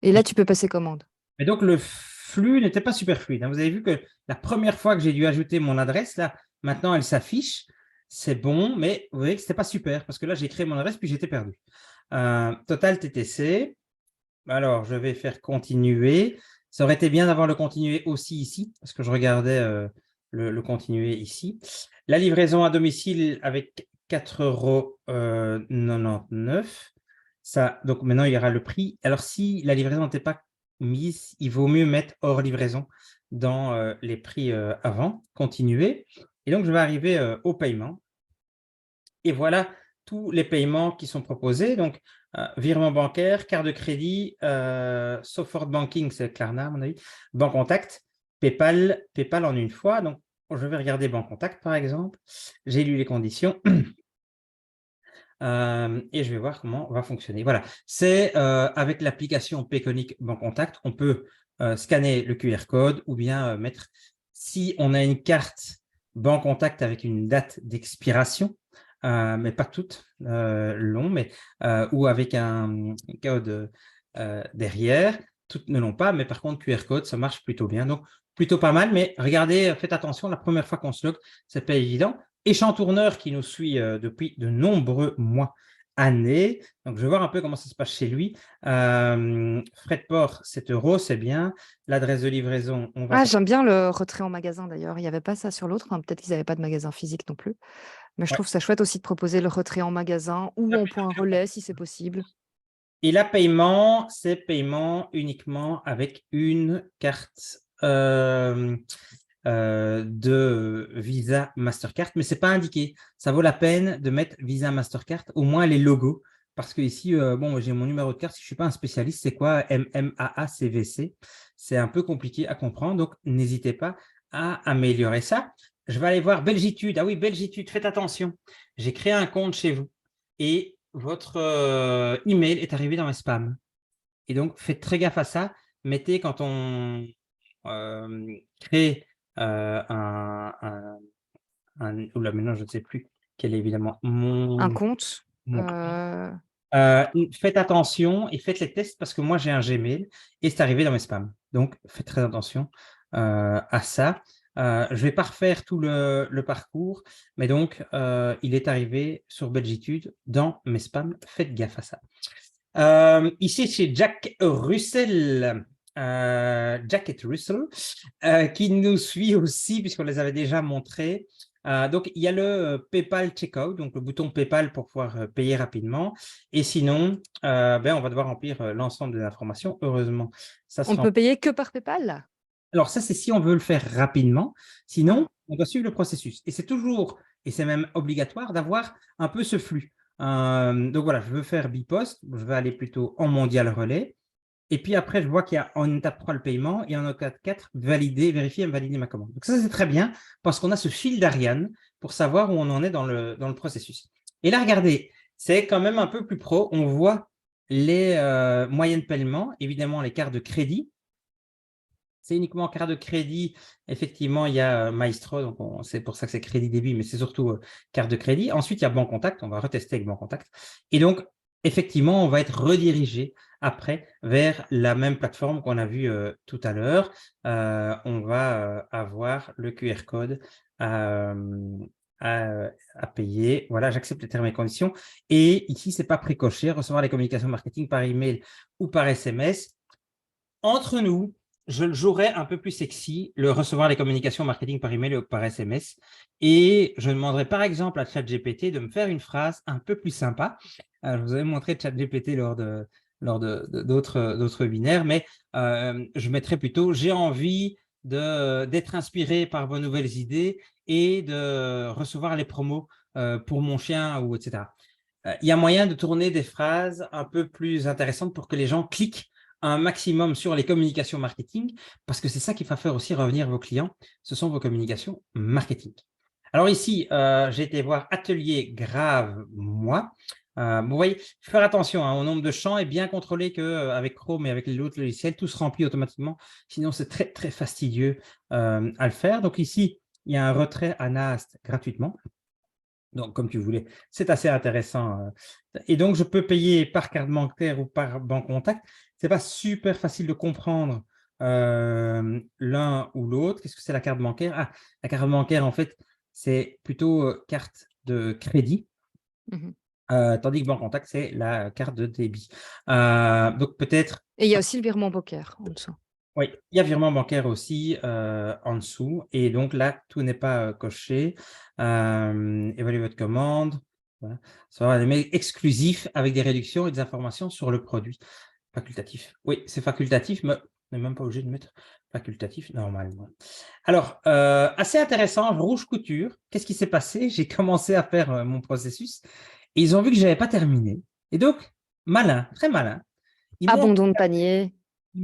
Et là, tu peux passer commande. Et donc, le flux n'était pas super fluide. Vous avez vu que la première fois que j'ai dû ajouter mon adresse, là, maintenant, elle s'affiche. c'est bon, mais vous voyez que ce n'était pas super parce que là, j'ai créé mon adresse puis j'étais perdu. Total TTC. Alors, je vais faire continuer. Ça aurait été bien d'avoir le continuer aussi ici parce que je regardais le continuer ici. La livraison à domicile avec 4,99 €. Ça, donc maintenant, il y aura le prix. Alors, si la livraison n'était pas mise, il vaut mieux mettre hors livraison dans les prix avant, continuer. Et donc, je vais arriver au paiement. Et voilà tous les paiements qui sont proposés. Donc, virement bancaire, carte de crédit, Software Banking, c'est Klarna à mon avis, Banque Contact, PayPal en une fois. Donc, je vais regarder Banque Contact par exemple. J'ai lu les conditions. Et je vais voir comment va fonctionner. Voilà, c'est avec l'application Payconiq Banque Contact, on peut scanner le QR code ou bien mettre, si on a une carte Banque Contact avec une date d'expiration, mais pas toutes l'ont, mais ou avec un code derrière, toutes ne l'ont pas, mais par contre QR code, ça marche plutôt bien. Donc, plutôt pas mal, mais regardez, faites attention, la première fois qu'on se log, c'est pas évident. Échantourneur qui nous suit depuis de nombreux mois, années. Donc, je vais voir un peu comment ça se passe chez lui. Frais de port, 7 €, c'est bien. L'adresse de livraison, on va… Ah, j'aime bien le retrait en magasin d'ailleurs. Il n'y avait pas ça sur l'autre, hein. Peut-être qu'ils n'avaient pas de magasin physique non plus. Mais je Ouais. trouve ça chouette aussi de proposer le retrait en magasin ou en point relais si c'est possible. Et là, paiement, c'est paiement uniquement avec une carte de Visa Mastercard, mais ce n'est pas indiqué. Ça vaut la peine de mettre Visa Mastercard, au moins les logos, parce que ici, bon, j'ai mon numéro de carte, si je ne suis pas un spécialiste, c'est quoi MMAACVC? C'est un peu compliqué à comprendre, donc n'hésitez pas à améliorer ça. Je vais aller voir Belgitude. Ah oui, Belgitude, faites attention. J'ai créé un compte chez vous et votre email est arrivé dans mes spams. Et donc, faites très gaffe à ça. Mettez quand on crée oula, maintenant, je ne sais plus quel est évidemment Un compte. mon faites attention et faites les tests parce que moi, j'ai un Gmail et c'est arrivé dans mes spams. Donc, faites très attention à ça. Je ne vais pas refaire tout le parcours, mais donc, il est arrivé sur Belgitude dans mes spams. Faites gaffe à ça. Ici, c'est Jack Russell, Jacket Russell, qui nous suit aussi, puisqu'on les avait déjà montrés. Donc, il y a le PayPal Checkout, donc le bouton PayPal pour pouvoir payer rapidement. Et sinon, on va devoir remplir l'ensemble des informations. Heureusement, ça On se peut payer que par PayPal? Alors, ça, c'est si on veut le faire rapidement. Sinon, on doit suivre le processus. Et c'est toujours, et c'est même obligatoire, d'avoir un peu ce flux. Donc, voilà, je veux faire Bipost. Je vais aller plutôt en mondial relais. Et puis après, je vois qu'il y a en étape 3 le paiement et en étape 4, vérifier et valider ma commande. Donc, ça, c'est très bien parce qu'on a ce fil d'Ariane pour savoir où on en est dans le processus. Et là, regardez, c'est quand même un peu plus pro. On voit les moyens de paiement, évidemment, les cartes de crédit. C'est uniquement carte de crédit. Effectivement, il y a Maestro, donc c'est pour ça que c'est crédit débit, mais c'est surtout carte de crédit. Ensuite, il y a Banque Contact. On va retester avec Banque Contact. Et donc, effectivement, on va être redirigé après vers la même plateforme qu'on a vue tout à l'heure. On va avoir le QR code à payer. Voilà, j'accepte les termes et conditions. Et ici, ce n'est pas précoché, recevoir les communications marketing par email ou par SMS. Entre nous, je le jouerais un peu plus sexy, le recevoir les communications marketing par email ou par SMS. Et je demanderais par exemple à ChatGPT de me faire une phrase un peu plus sympa. Je vous avais montré ChatGPT lors d'autres webinaires, mais je mettrais plutôt « J'ai envie d'être inspiré par vos nouvelles idées et de recevoir les promos pour mon chien, ou etc. » Il y a moyen de tourner des phrases un peu plus intéressantes pour que les gens cliquent un maximum sur les communications marketing, parce que c'est ça qui va faire aussi revenir vos clients, ce sont vos communications marketing. Alors ici, j'ai été voir Atelier Grave, moi. Vous voyez, faire attention au nombre de champs et bien contrôler qu'avec Chrome et avec les autres logiciels, tout se remplit automatiquement. Sinon, c'est très, très fastidieux à le faire. Donc ici, il y a un retrait à NAST gratuitement. Donc, comme tu voulais, c'est assez intéressant. Et donc, je peux payer par carte bancaire ou par Banque Contact. Ce n'est pas super facile de comprendre l'un ou l'autre. Qu'est-ce que c'est la carte bancaire? Ah, la carte bancaire, en fait, c'est plutôt carte de crédit, Mhm. tandis que Bancontact, c'est la carte de débit. Donc peut-être, Et il y a aussi le virement bancaire en dessous. oui, il y a virement bancaire aussi en dessous. Et donc là, tout n'est pas coché. Évaluer votre commande. Voilà. Ça va avoir des mails exclusifs avec des réductions et des informations sur le produit. Facultatif. Oui, c'est facultatif, mais on n'est même pas obligé de mettre facultatif normalement. Alors, assez intéressant, Rouge Couture. Qu'est-ce qui s'est passé? J'ai commencé à faire mon processus et ils ont vu que je n'avais pas terminé. Et donc, malin, très malin. Ils m'ont Abandon de panier.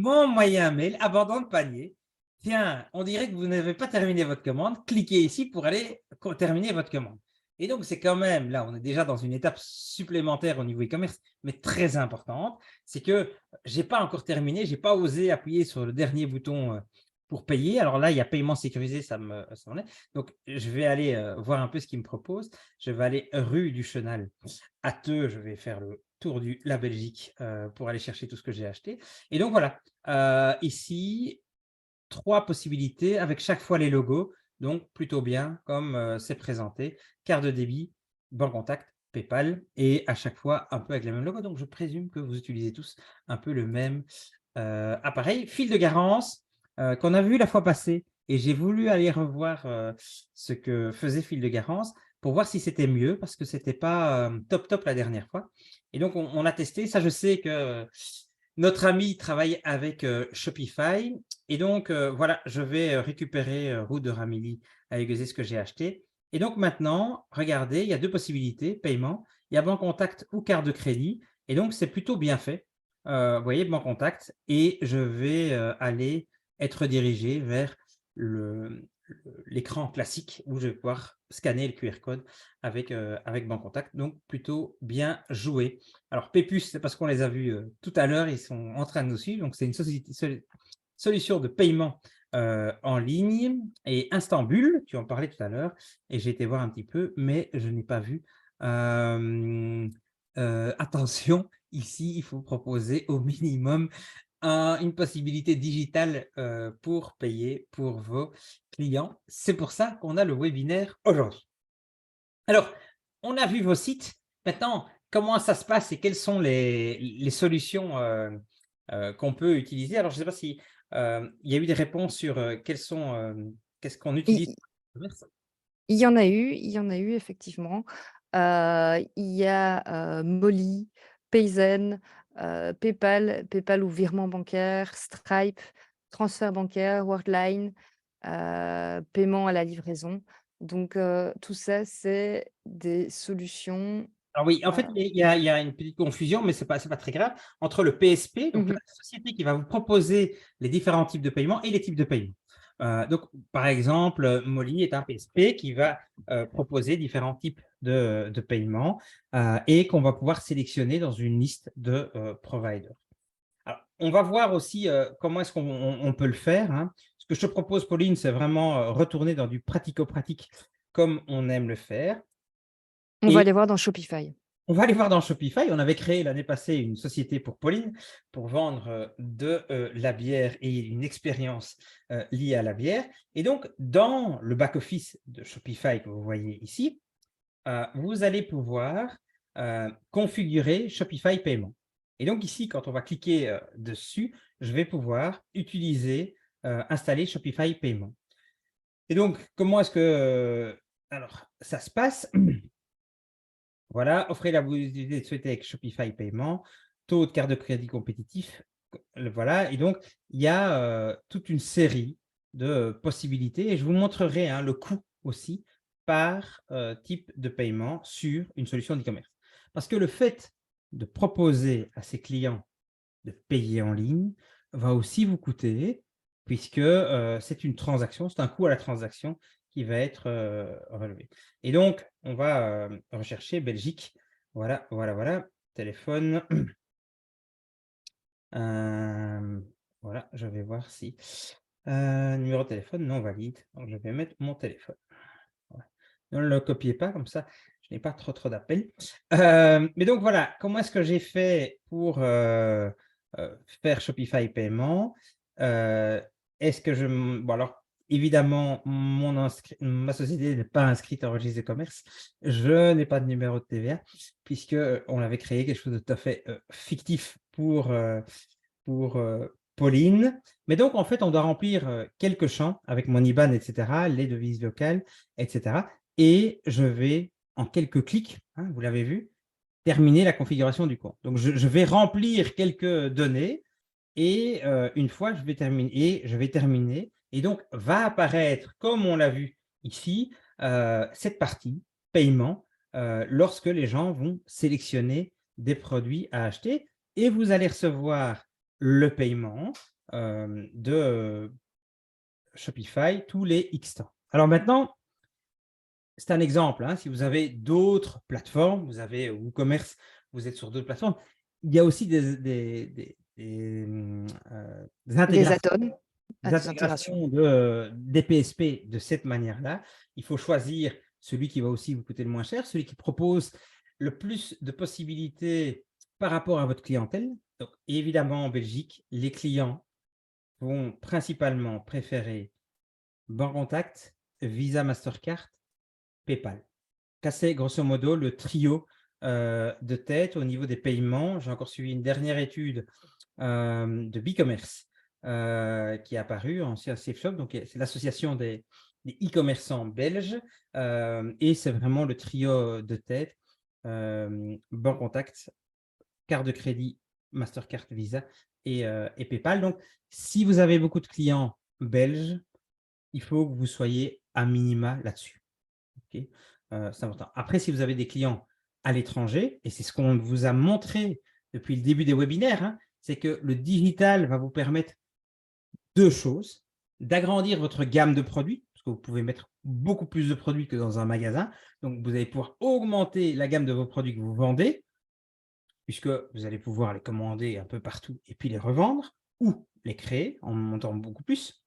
envoyé un mail, abandon de panier. Tiens, on dirait que vous n'avez pas terminé votre commande. Cliquez ici pour aller terminer votre commande. Et donc, c'est quand même, là, on est déjà dans une étape supplémentaire au niveau e-commerce, mais très importante. C'est que je n'ai pas encore terminé, je n'ai pas osé appuyer sur le dernier bouton pour payer. Alors là, il y a paiement sécurisé, ça en est. Donc, je vais aller voir un peu ce qu'il me propose. Je vais aller rue du Chenal à Theux, je vais faire le tour de la Belgique pour aller chercher tout ce que j'ai acheté. Et donc, voilà, ici, 3 possibilités avec chaque fois les logos. Donc, plutôt bien comme c'est présenté. Carte de débit, Bancontact, PayPal et à chaque fois un peu avec les mêmes logos. Donc, je présume que vous utilisez tous un peu le même appareil. Fil de garance qu'on a vu la fois passée et j'ai voulu aller revoir ce que faisait Fil de garance pour voir si c'était mieux parce que ce n'était pas top la dernière fois. Et donc, on a testé. Ça, je sais que notre ami travaille avec Shopify. Et donc, voilà, je vais récupérer Route de Ramilly avec ce que j'ai acheté. Et donc, maintenant, regardez, il y a 2 possibilités, paiement. Il y a Bancontact ou carte de crédit. Et donc, c'est plutôt bien fait. Vous voyez, Bancontact. Et je vais aller être dirigé vers l'écran classique où je vais pouvoir scanner le QR code avec Bancontact. Donc, plutôt bien joué. Alors, Pépus, c'est parce qu'on les a vus tout à l'heure, ils sont en train de nous suivre. Donc, c'est une solution de paiement en ligne. Et Istanbul, tu en parlais tout à l'heure, et j'ai été voir un petit peu, mais je n'ai pas vu. Attention, ici, il faut proposer au minimum une possibilité digitale pour payer pour vos clients. C'est pour ça qu'on a le webinaire aujourd'hui. Alors, on a vu vos sites. Maintenant, comment ça se passe et quelles sont les solutions qu'on peut utiliser? Alors, je ne sais pas si il y a eu des réponses sur qu'est-ce qu'on utilise. Il y en a eu effectivement. Il y a Molly, Payzen, PayPal ou virement bancaire, Stripe, transfert bancaire, Worldline, paiement à la livraison. Donc, tout ça, c'est des solutions. Alors oui, en fait, il y a une petite confusion, mais ce n'est pas très grave, entre le PSP, donc la société qui va vous proposer les différents types de paiements et les types de paiements. Donc, par exemple, Molly est un PSP qui va proposer différents types de paiements et qu'on va pouvoir sélectionner dans une liste de providers. Alors, on va voir aussi comment est-ce qu'on peut le faire. Hein. Ce que je te propose, Pauline, c'est vraiment retourner dans du pratico-pratique comme on aime le faire. On va aller voir dans Shopify. On va aller voir dans Shopify. On avait créé l'année passée une société pour Pauline pour vendre de la bière et une expérience liée à la bière. Et donc, dans le back-office de Shopify que vous voyez ici, vous allez pouvoir configurer Shopify Paiement. Et donc ici, quand on va cliquer dessus, je vais pouvoir installer Shopify Paiement. Et donc, comment est-ce que alors, ça se passe? Voilà, offrez la possibilité de souhaiter avec Shopify Paiement, taux de carte de crédit compétitif. Voilà, et donc, il y a toute une série de possibilités et je vous montrerai le coût aussi par type de paiement sur une solution d'e-commerce. Parce que le fait de proposer à ses clients de payer en ligne va aussi vous coûter puisque c'est une transaction, c'est un coût à la transaction qui va être relevé. Et donc, on va rechercher Belgique. Voilà, téléphone. Voilà, je vais voir si numéro de téléphone non valide. Donc, je vais mettre mon téléphone. Voilà. Ne le copiez pas, comme ça, je n'ai pas trop d'appels. Mais donc, voilà, comment est-ce que j'ai fait pour faire Shopify Paiement? Est-ce que bon, alors, évidemment, ma société n'est pas inscrite en registre de commerce. Je n'ai pas de numéro de TVA puisqu'on avait créé quelque chose de tout à fait fictif pour Pauline. Mais donc, en fait, on doit remplir quelques champs avec mon IBAN, etc., les devises locales, etc. Et je vais, en quelques clics, hein, vous l'avez vu, terminer la configuration du compte. Donc, je vais remplir quelques données et une fois, je vais terminer. Et donc, va apparaître, comme on l'a vu ici, cette partie paiement lorsque les gens vont sélectionner des produits à acheter et vous allez recevoir le paiement de Shopify tous les X temps. Alors maintenant, c'est un exemple. Hein, si vous avez d'autres plateformes, vous avez WooCommerce, vous êtes sur d'autres plateformes, il y a aussi des Des intégrations, add-ons, des des intégrations intégrations. des PSP de cette manière-là. Il faut choisir celui qui va aussi vous coûter le moins cher, celui qui propose le plus de possibilités par rapport à votre clientèle. Donc, évidemment, en Belgique, les clients vont principalement préférer Bancontact, Visa, Mastercard, PayPal. Ça, c'est grosso modo le trio de tête au niveau des paiements. J'ai encore suivi une dernière étude de BigCommerce qui est apparue en Safe Shop. Donc, c'est l'association des e-commerçants belges et c'est vraiment le trio de tête. Bancontact, carte de crédit, Mastercard, Visa et PayPal. Donc, si vous avez beaucoup de clients belges, il faut que vous soyez à minima là-dessus. Okay, c'est important. Après, si vous avez des clients à l'étranger, et c'est ce qu'on vous a montré depuis le début des webinaires, hein, c'est que le digital va vous permettre deux choses. D'agrandir votre gamme de produits, parce que vous pouvez mettre beaucoup plus de produits que dans un magasin. Donc, vous allez pouvoir augmenter la gamme de vos produits que vous vendez, puisque vous allez pouvoir les commander un peu partout et puis les revendre ou les créer en montant beaucoup plus.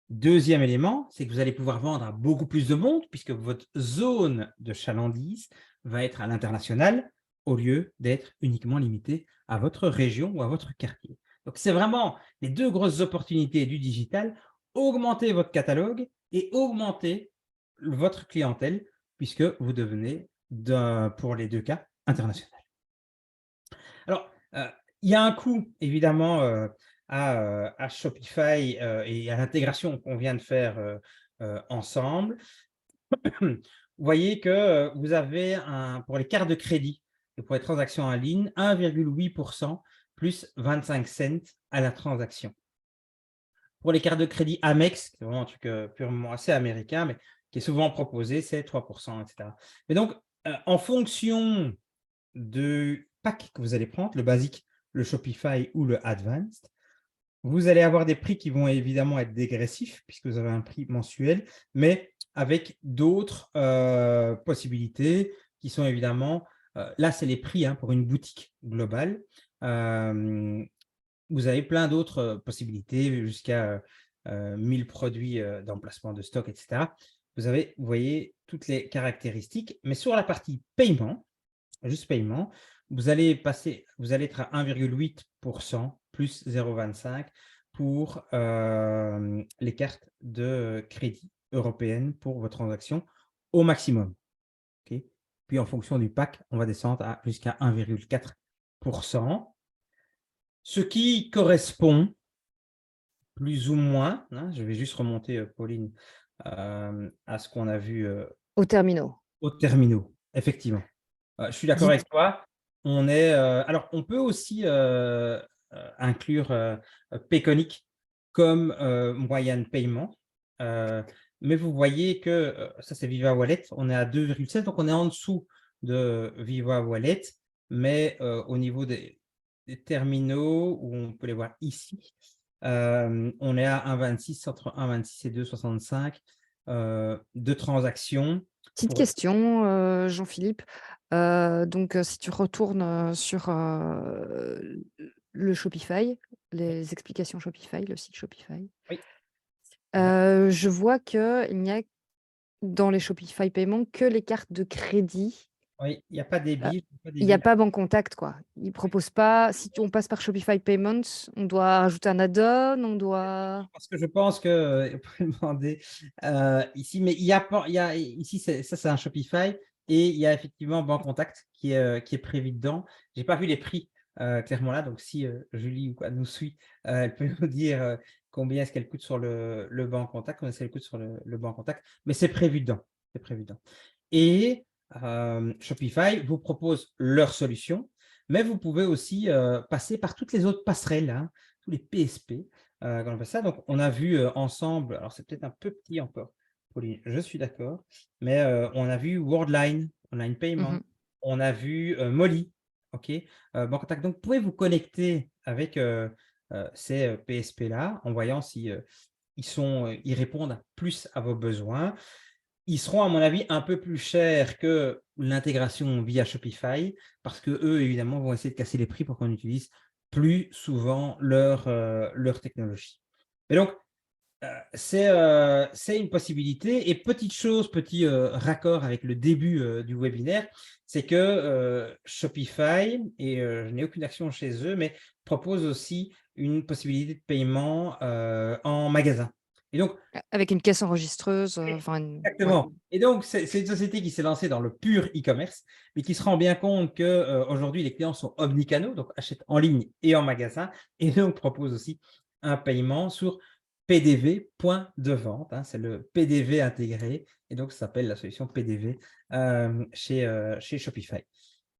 Deuxième élément, c'est que vous allez pouvoir vendre à beaucoup plus de monde puisque votre zone de chalandise va être à l'international au lieu d'être uniquement limitée à votre région ou à votre quartier. Donc, c'est vraiment les deux grosses opportunités du digital, augmenter votre catalogue et augmenter votre clientèle puisque vous devenez, pour les deux cas, international. Alors, il y a un coût, évidemment, à Shopify et à l'intégration qu'on vient de faire ensemble. Vous voyez que vous avez, pour les cartes de crédit et pour les transactions en ligne, 1,8% plus 25 cents à la transaction. Pour les cartes de crédit Amex, c'est vraiment un truc purement assez américain, mais qui est souvent proposé, c'est 3%, etc. Mais donc, en fonction du pack que vous allez prendre, le basique, le Shopify ou le Advanced, vous allez avoir des prix qui vont évidemment être dégressifs puisque vous avez un prix mensuel, mais avec d'autres possibilités qui sont évidemment, là c'est les prix hein, pour une boutique globale. Vous avez plein d'autres possibilités jusqu'à 1000 produits d'emplacement de stock, etc. Vous voyez toutes les caractéristiques, mais sur la partie paiement, juste paiement, vous allez être à 1,8% plus 0,25 pour les cartes de crédit européennes pour vos transactions au maximum. Okay. Puis en fonction du pack, on va descendre jusqu'à 1,4%, ce qui correspond plus ou moins, hein, je vais juste remonter, Pauline, à ce qu'on a vu Aux terminaux. aux terminaux, effectivement. Je suis d'accord avec toi. Alors, on peut aussi inclure Payconic comme moyen de paiement. Mais vous voyez que ça, c'est Viva Wallet. On est à 2,7, donc on est en dessous de Viva Wallet. Mais au niveau des terminaux, où on peut les voir ici, on est à 1,26, entre 1,26 et 2,65 de transactions. Petite question, Jean-Philippe. Donc, si tu retournes sur le Shopify, les explications Shopify, le site Shopify, oui. Je vois qu'il n'y a dans les Shopify paiements que les cartes de crédit Oui, il n'y a pas Euh, débit. Il n'y a pas Banque Contact, quoi. Ils ne proposent pas, si on passe par Shopify Payments, on doit rajouter un add-on, on doit… Parce que je pense que on peut demander ici, mais il y a, ici, ça c'est un Shopify et il y a effectivement Banque Contact qui est prévu dedans. Je n'ai pas vu les prix clairement là, donc si Julie ou quoi nous suit, elle peut nous dire combien est-ce qu'elle coûte sur le Banque Contact, combien est-ce qu'elle coûte sur le Banque Contact, mais c'est prévu dedans. C'est prévu dedans. Et Shopify vous propose leur solution, mais vous pouvez aussi passer par toutes les autres passerelles, hein, tous les PSP. Quand on fait ça. Donc, on a vu ensemble, alors c'est peut-être un peu petit encore, Pauline, je suis d'accord, mais on a vu Worldline, Online Payment, Mhm. on a vu Molly, OK, Banque Contact. Donc, vous pouvez vous connecter avec ces PSP-là en voyant si ils répondent plus à vos besoins. Ils seront, à mon avis, un peu plus chers que l'intégration via Shopify parce que eux, évidemment, vont essayer de casser les prix pour qu'on utilise plus souvent leur technologie. Et donc, c'est une possibilité. Et petite chose, petit raccord avec le début du webinaire, c'est que Shopify, et je n'ai aucune action chez eux, mais propose aussi une possibilité de paiement en magasin. Et donc, Avec une caisse enregistreuse, enfin, ouais. exactement. Et donc, c'est une société qui s'est lancée dans le pur e-commerce, mais qui se rend bien compte qu'aujourd'hui, les clients sont omnicanaux, donc achètent en ligne et en magasin, et donc propose aussi un paiement sur PDV, point de vente. Hein, c'est le PDV intégré, et donc ça s'appelle la solution PDV chez Shopify.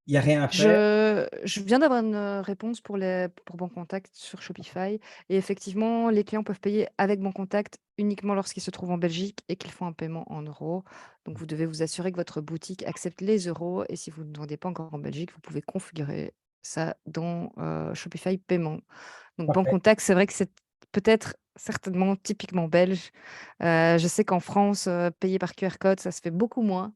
Il n'y a rien à faire. Je viens d'avoir une réponse pour Banque Contact sur Shopify. Et effectivement, les clients peuvent payer avec Banque Contact uniquement lorsqu'ils se trouvent en Belgique et qu'ils font un paiement en euros. Donc, vous devez vous assurer que votre boutique accepte les euros. Et si vous ne vendez pas encore en Belgique, vous pouvez configurer ça dans Shopify Paiement. Donc, Banque Parfait. Contact, c'est vrai que c'est peut-être certainement typiquement belge. Je sais qu'en France, payer par QR code, ça se fait beaucoup moins.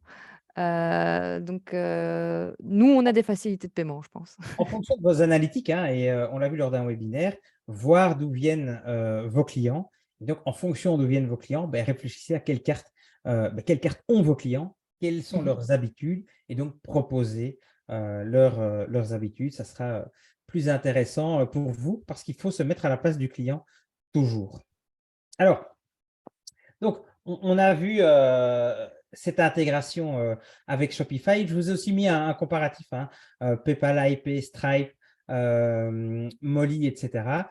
Donc, nous, on a des facilités de paiement, je pense. En fonction de vos analytiques, hein, et on l'a vu lors d'un webinaire, voir d'où viennent vos clients. Et donc, en fonction d'où viennent vos clients, réfléchissez à quelles cartes ont vos clients, quelles sont Mmh. leurs habitudes, et donc proposez leurs habitudes. Ça sera plus intéressant pour vous parce qu'il faut se mettre à la place du client toujours. Alors, donc, on a vu cette intégration avec Shopify. Je vous ai aussi mis un comparatif, hein, PayPal, IP, Stripe, Molly, etc.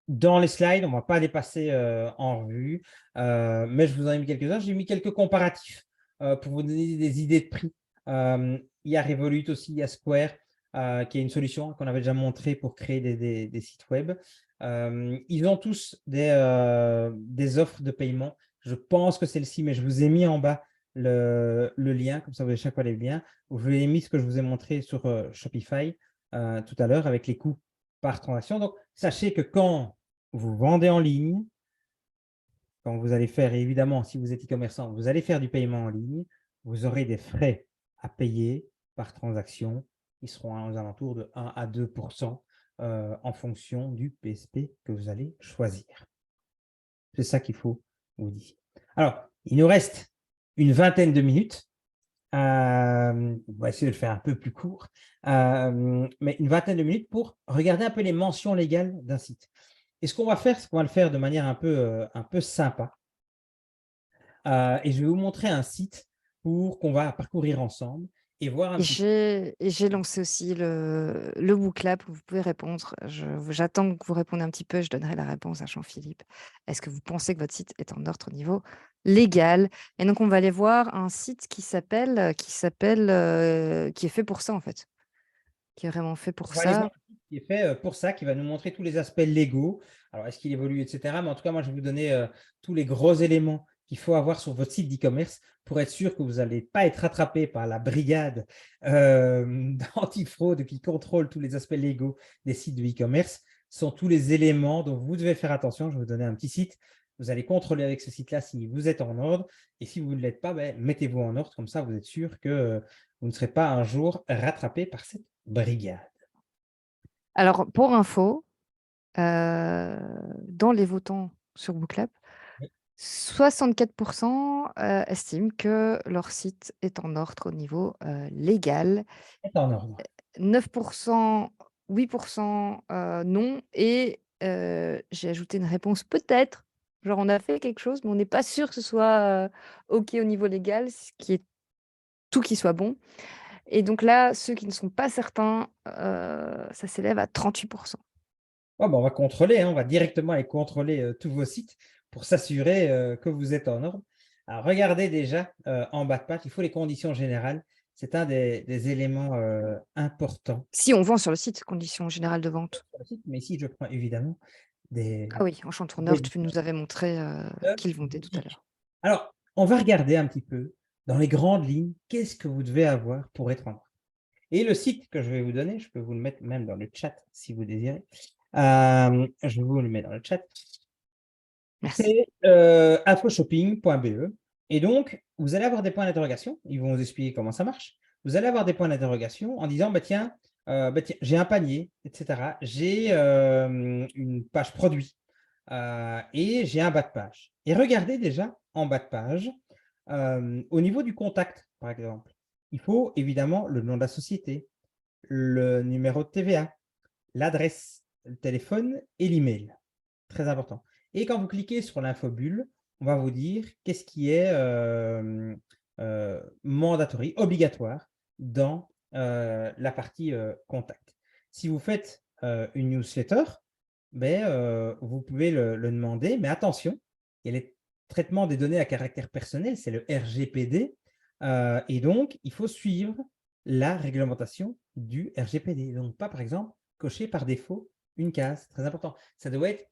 Dans les slides, on ne va pas les passer en revue, mais je vous en ai mis quelques-uns. J'ai mis quelques comparatifs pour vous donner des idées de prix. Il y a Revolut aussi, il y a Square, qui est une solution qu'on avait déjà montrée pour créer des sites web. Ils ont tous des offres de paiement. Je pense que celle-ci, mais je vous ai mis en bas le lien, comme ça vous avez chaque fois les liens. Je vous ai mis ce que je vous ai montré sur Shopify tout à l'heure avec les coûts par transaction. Donc, sachez que quand vous vendez en ligne, quand vous allez faire, évidemment, si vous êtes e-commerçant, vous allez faire du paiement en ligne, vous aurez des frais à payer par transaction. Ils seront aux alentours de 1 à 2% en fonction du PSP que vous allez choisir. C'est ça qu'il faut vous dire. Alors, il nous reste une vingtaine de minutes. On va essayer de le faire un peu plus court, mais une vingtaine de minutes pour regarder un peu les mentions légales d'un site. Et ce qu'on va faire, c'est qu'on va le faire de manière un peu sympa. Et je vais vous montrer un site qu'on va parcourir ensemble et voir un Et petit j'ai lancé aussi le WooClap où vous pouvez répondre. J'attends que vous répondiez un petit peu, je donnerai la réponse à Jean-Philippe. Est-ce que vous pensez que votre site est en ordre au niveau légal? Et donc, on va aller voir un site qui est fait pour ça, en fait, qui est vraiment fait pour On va aller ça. voir un site qui est fait pour ça, qui va nous montrer tous les aspects légaux. Alors, est-ce qu'il évolue, etc. Mais en tout cas, moi, je vais vous donner tous les gros éléments qu'il faut avoir sur votre site d'e-commerce pour être sûr que vous n'allez pas être rattrapé par la brigade d'antifraude qui contrôle tous les aspects légaux des sites de e-commerce. Ce sont tous les éléments dont vous devez faire attention. Je vais vous donner un petit site. Vous allez contrôler avec ce site-là si vous êtes en ordre. Et si vous ne l'êtes pas, mettez-vous en ordre. Comme ça, vous êtes sûr que vous ne serez pas un jour rattrapé par cette brigade. Alors, pour info, dans les votants sur WooClap, Oui. 64% estiment que leur site est en ordre au niveau légal. C'est en ordre. 9%, 8% non. Et j'ai ajouté une réponse peut-être. Genre, on a fait quelque chose, mais on n'est pas sûr que ce soit OK au niveau légal, ce qui est tout qui soit bon. Et donc là, ceux qui ne sont pas certains, ça s'élève à 38%. Oh, on va contrôler, hein, on va directement aller contrôler tous vos sites pour s'assurer que vous êtes en ordre. Alors, regardez déjà en bas de page, il faut les conditions générales. C'est un des éléments importants Si on vend sur le site, conditions générales de vente. sur le site. Mais ici, je prends évidemment des Ah oui, Enchant Tourneur, tu nous avais montré qu'il vendait tout à l'heure. Alors, on va regarder un petit peu dans les grandes lignes, qu'est-ce que vous devez avoir pour être en ordre. Et le site que je vais vous donner, je peux vous le mettre même dans le chat si vous désirez. Je vous le mets dans le chat. Merci. C'est infoshopping.be. Et donc, vous allez avoir des points d'interrogation. Ils vont vous expliquer comment ça marche. Vous allez avoir des points d'interrogation en disant, tiens, j'ai un panier, etc. J'ai une page produit et j'ai un bas de page. Et regardez déjà en bas de page, au niveau du contact, par exemple, il faut évidemment le nom de la société, le numéro de TVA, l'adresse, le téléphone et l'email. Très important. Et quand vous cliquez sur l'infobulle, on va vous dire qu'est-ce qui est mandatory, obligatoire dans la partie contact. Si vous faites une newsletter, vous pouvez le demander, mais attention, il y a les traitements des données à caractère personnel, c'est le RGPD, et donc il faut suivre la réglementation du RGPD. Donc pas, par exemple, cocher par défaut une case, très important. Ça doit être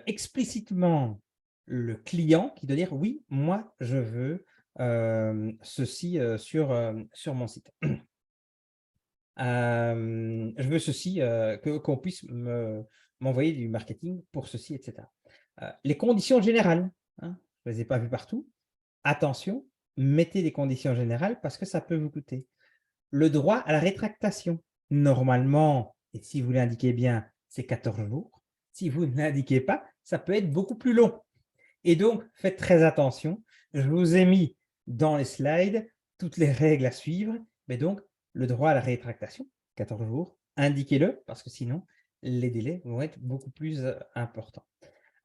explicitement le client qui doit dire oui, moi je veux ceci sur mon site. Je veux ceci, qu'on puisse m'envoyer du marketing pour ceci, etc. Les conditions générales, hein, je ne les ai pas vues partout. Attention, mettez des conditions générales parce que ça peut vous coûter. Le droit à la rétractation, normalement, et si vous l'indiquez bien, c'est 14 jours. Si vous ne l'indiquez pas, ça peut être beaucoup plus long. Et donc, faites très attention. Je vous ai mis dans les slides toutes les règles à suivre. Mais donc, le droit à la rétractation, 14 jours, indiquez-le parce que sinon, les délais vont être beaucoup plus importants.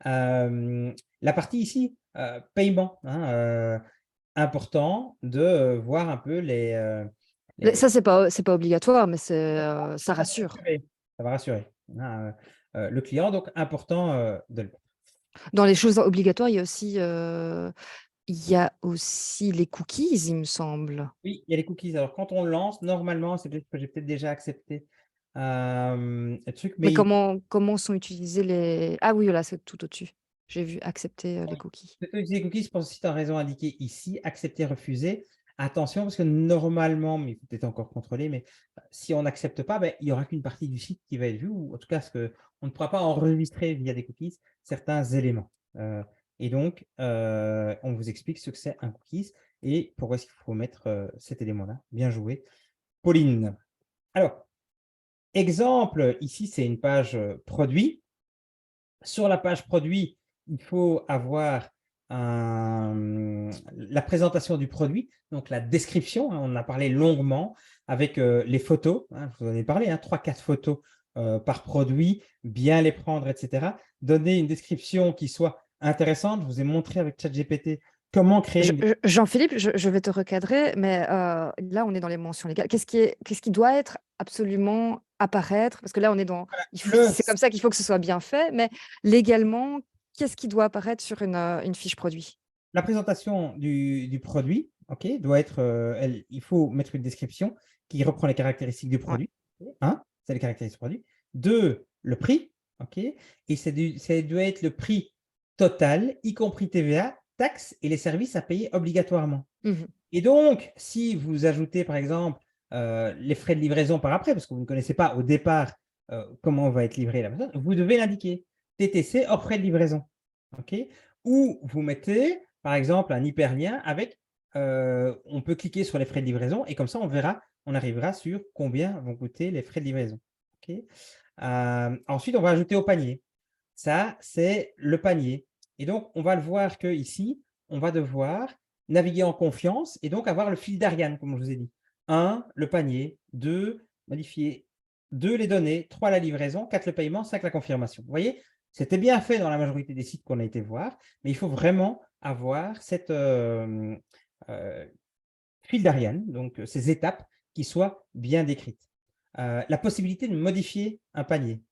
La partie ici, paiement, hein, important de voir un peu les… Ça, c'est pas obligatoire, mais ça rassure. Ça va rassurer hein, le client, donc important de le… Dans les choses obligatoires, il y a aussi les cookies, il me semble. Oui, il y a les cookies. Alors, quand on le lance, normalement, c'est peut-être que j'ai peut-être déjà accepté le truc. Mais comment sont utilisés les… Ah oui, là, c'est tout au-dessus. J'ai vu accepter les cookies. Utiliser les cookies pour le site en raison indiquée ici, accepter, refuser. Attention, parce que normalement, mais il faut peut-être encore contrôler, mais si on n'accepte pas, il n'y aura qu'une partie du site qui va être vue, ou en tout cas, on ne pourra pas enregistrer via des cookies certains éléments. Et donc, on vous explique ce que c'est un cookies et pourquoi est-ce qu'il faut mettre cet élément-là. Bien joué. Pauline. Alors, exemple, ici, c'est une page produit. Sur la page produit, il faut avoir la présentation du produit, donc la description, hein, on en a parlé longuement, avec les photos, hein, je vous en ai parlé, 3-4 photos par produit, bien les prendre, etc. Donner une description qui soit intéressante. Je vous ai montré avec ChatGPT comment créer… Jean-Philippe, je vais te recadrer, mais là, on est dans les mentions légales. Qu'est-ce qui doit être absolument apparaître? Parce que là, on est dans… C'est comme ça qu'il faut que ce soit bien fait, mais légalement, qu'est-ce qui doit apparaître sur une fiche produit? La présentation du produit, doit être… il faut mettre une description qui reprend les caractéristiques du produit. Un, c'est les caractéristiques du produit. Deux, le prix. Et ça doit être le prix total, y compris TVA, taxes et les services à payer obligatoirement. Et donc, si vous ajoutez, par exemple, les frais de livraison par après, parce que vous ne connaissez pas au départ comment va être livrée la personne, vous devez l'indiquer. TTC hors frais de livraison. Ou vous mettez, par exemple, un hyperlien avec… on peut cliquer sur les frais de livraison et comme ça, on arrivera sur combien vont coûter les frais de livraison. Ensuite, on va ajouter au panier. Ça, c'est le panier. Et donc, on va le voir qu'ici, on va devoir naviguer en confiance et donc avoir le fil d'Ariane, comme je vous ai dit. 1, le panier. 2, modifier. 2, les données. 3, la livraison. 4, le paiement. 5, la confirmation. Vous voyez, c'était bien fait dans la majorité des sites qu'on a été voir, mais il faut vraiment avoir cette fil d'Ariane, donc ces étapes qui soient bien décrites. La possibilité de modifier un panier.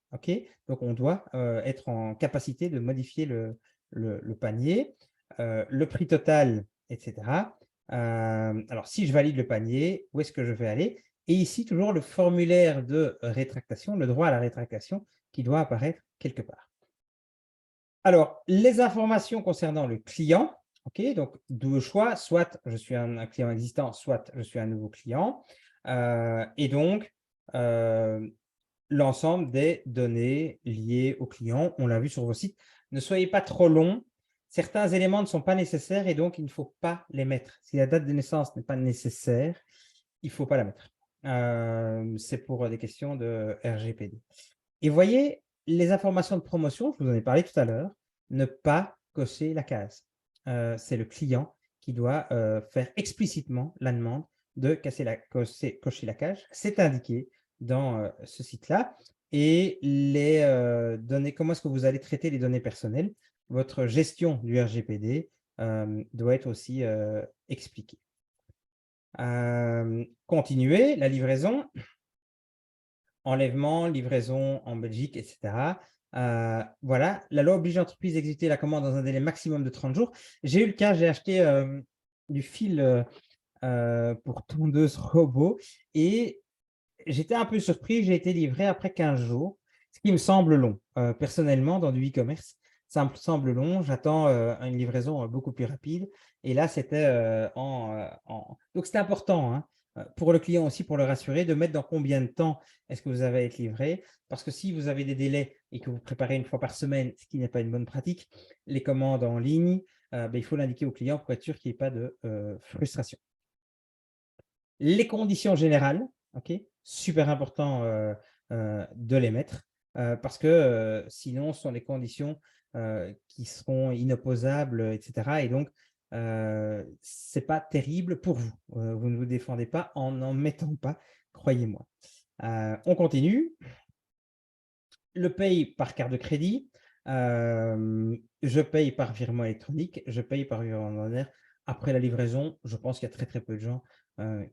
Donc, on doit être en capacité de modifier le panier, le prix total, etc. Alors, si je valide le panier, où est-ce que je vais aller? Et ici, toujours le formulaire de rétractation, le droit à la rétractation qui doit apparaître quelque part. Alors, les informations concernant le client, donc deux choix, soit je suis un client existant, soit je suis un nouveau client. Et donc, l'ensemble des données liées au client, on l'a vu sur vos sites. Ne soyez pas trop long. Certains éléments ne sont pas nécessaires et donc il ne faut pas les mettre. Si la date de naissance n'est pas nécessaire, il ne faut pas la mettre. C'est pour des questions de RGPD. Et vous voyez, les informations de promotion, je vous en ai parlé tout à l'heure, ne pas cocher la case. C'est le client qui doit faire explicitement la demande de cocher la case. C'est indiqué dans ce site-là. Et les données, comment est-ce que vous allez traiter les données personnelles? Votre gestion du RGPD doit être aussi expliquée. Continuer, la livraison, enlèvement, livraison en Belgique, etc. Voilà, la loi oblige l'entreprise à exécuter la commande dans un délai maximum de 30 jours. J'ai eu le cas, j'ai acheté du fil pour tondeuse robot et j'étais un peu surpris, j'ai été livré après 15 jours, ce qui me semble long. Personnellement, dans du e-commerce, ça me semble long. J'attends une livraison beaucoup plus rapide. Et là, c'était Donc, c'est important pour le client aussi, pour le rassurer, de mettre dans combien de temps est-ce que vous allez être livré. Parce que si vous avez des délais et que vous préparez une fois par semaine, ce qui n'est pas une bonne pratique, les commandes en ligne, il faut l'indiquer au client pour être sûr qu'il n'y ait pas de frustration. Les conditions générales, super important de les mettre parce que sinon, ce sont des conditions qui seront inopposables, etc. Et donc, ce n'est pas terrible pour vous. Vous ne vous défendez pas en n'en mettant pas, croyez-moi. On continue. Le paye par carte de crédit. Je paye par virement électronique. Je paye par virement bancaire. Après la livraison, je pense qu'il y a très, très peu de gens